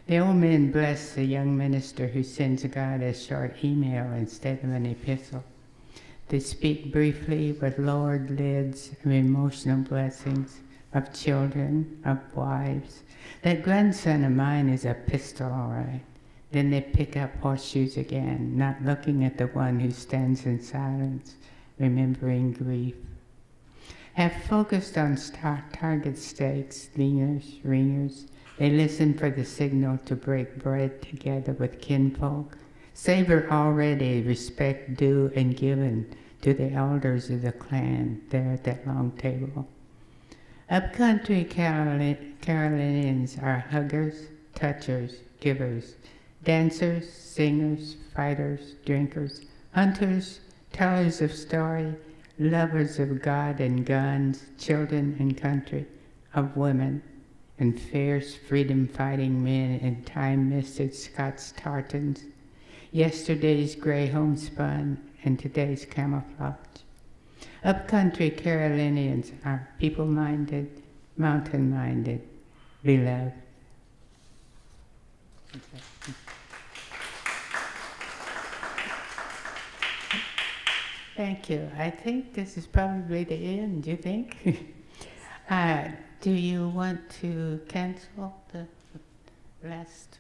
The old men bless the young minister who sends God a short email instead of an epistle. They speak briefly with lowered lids of emotional blessings, of children, of wives. That grandson of mine is a pistol, all right. Then they pick up horseshoes again, not looking at the one who stands in silence, remembering grief. Have focused on target stakes, leaners, ringers. They listen for the signal to break bread together with kinfolk. Savor already respect due and given to the elders of the clan there at that long table. Upcountry Carolinians are huggers, touchers, givers, dancers, singers, fighters, drinkers, hunters, tellers of story, lovers of God and guns, children and country, of women, and fierce freedom-fighting men in time-misted Scots tartans, yesterday's gray homespun and today's camouflage. Upcountry Carolinians are people-minded, mountain-minded, beloved. Thank you. I think this is probably the end, do you think? Do you want to cancel the last?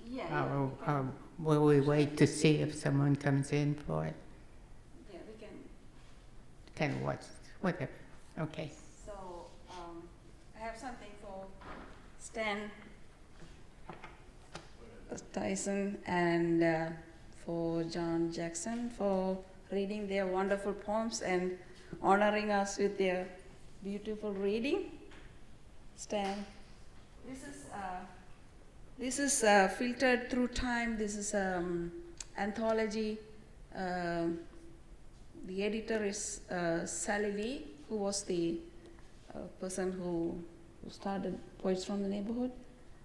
Yeah. Or will we wait to see if someone comes in for it? Yeah, we can. Can watch, whatever. Okay. So I have something for Stan Tyson and for John Jackson for reading their wonderful poems and honoring us with their beautiful reading. Stan, this is filtered through time. This is anthology. The editor is Sally Lee, who was the person who started Poets from the Neighborhood.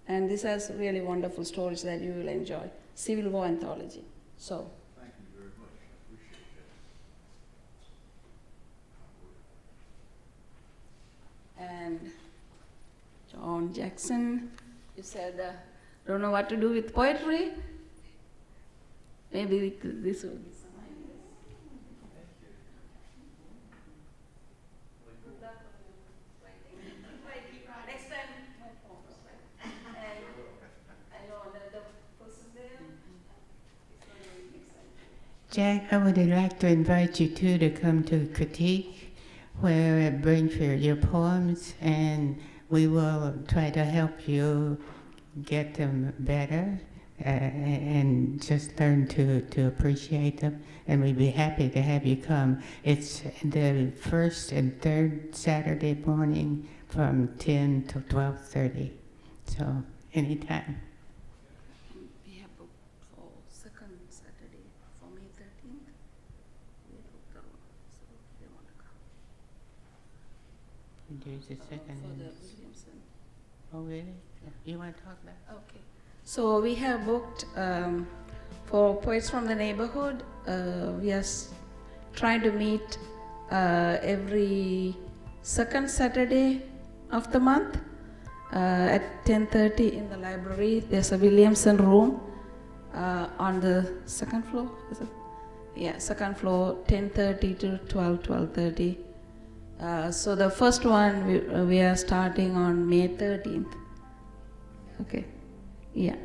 And this has really wonderful stories that you will enjoy. Civil War anthology. So. Thank you very much. I appreciate that. And John Jackson, you said, don't know what to do with poetry. Maybe this will be some ideas. Next time, my poems, right? And I know that the person there is going to be next time. Jack, I would like to invite you too to come to Critique, where bring for your poems, and we will try to help you get them better and just learn to appreciate them. And we'd be happy to have you come. It's the first and third Saturday morning from 10 to 12:30. So anytime. We have booked for second Saturday for May 13th. We have booked the room, so they want to come. There's a second. For the Williamson. Oh, really? You want to talk about it? Okay. So we have booked for Poets from the Neighborhood. We are trying to meet every second Saturday of the month at 10:30 in the library. There's a Williamson room on the second floor. Is it? Yeah, second floor, 10:30 to 12:30. So the first one we are starting on May 13th. Okay. Yeah.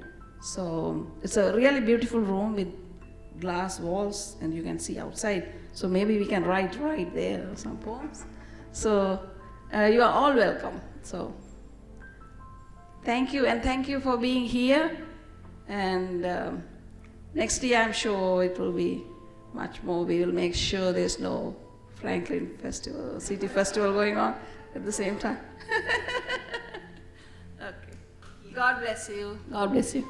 So it's a really beautiful room with glass walls and you can see outside. So maybe we can write right there some poems. So you are all welcome. So thank you, and thank you for being here. And next year I'm sure it will be much more. We will make sure there's no Franklin Festival, City Festival going on at the same time. Okay. God bless you. God bless you.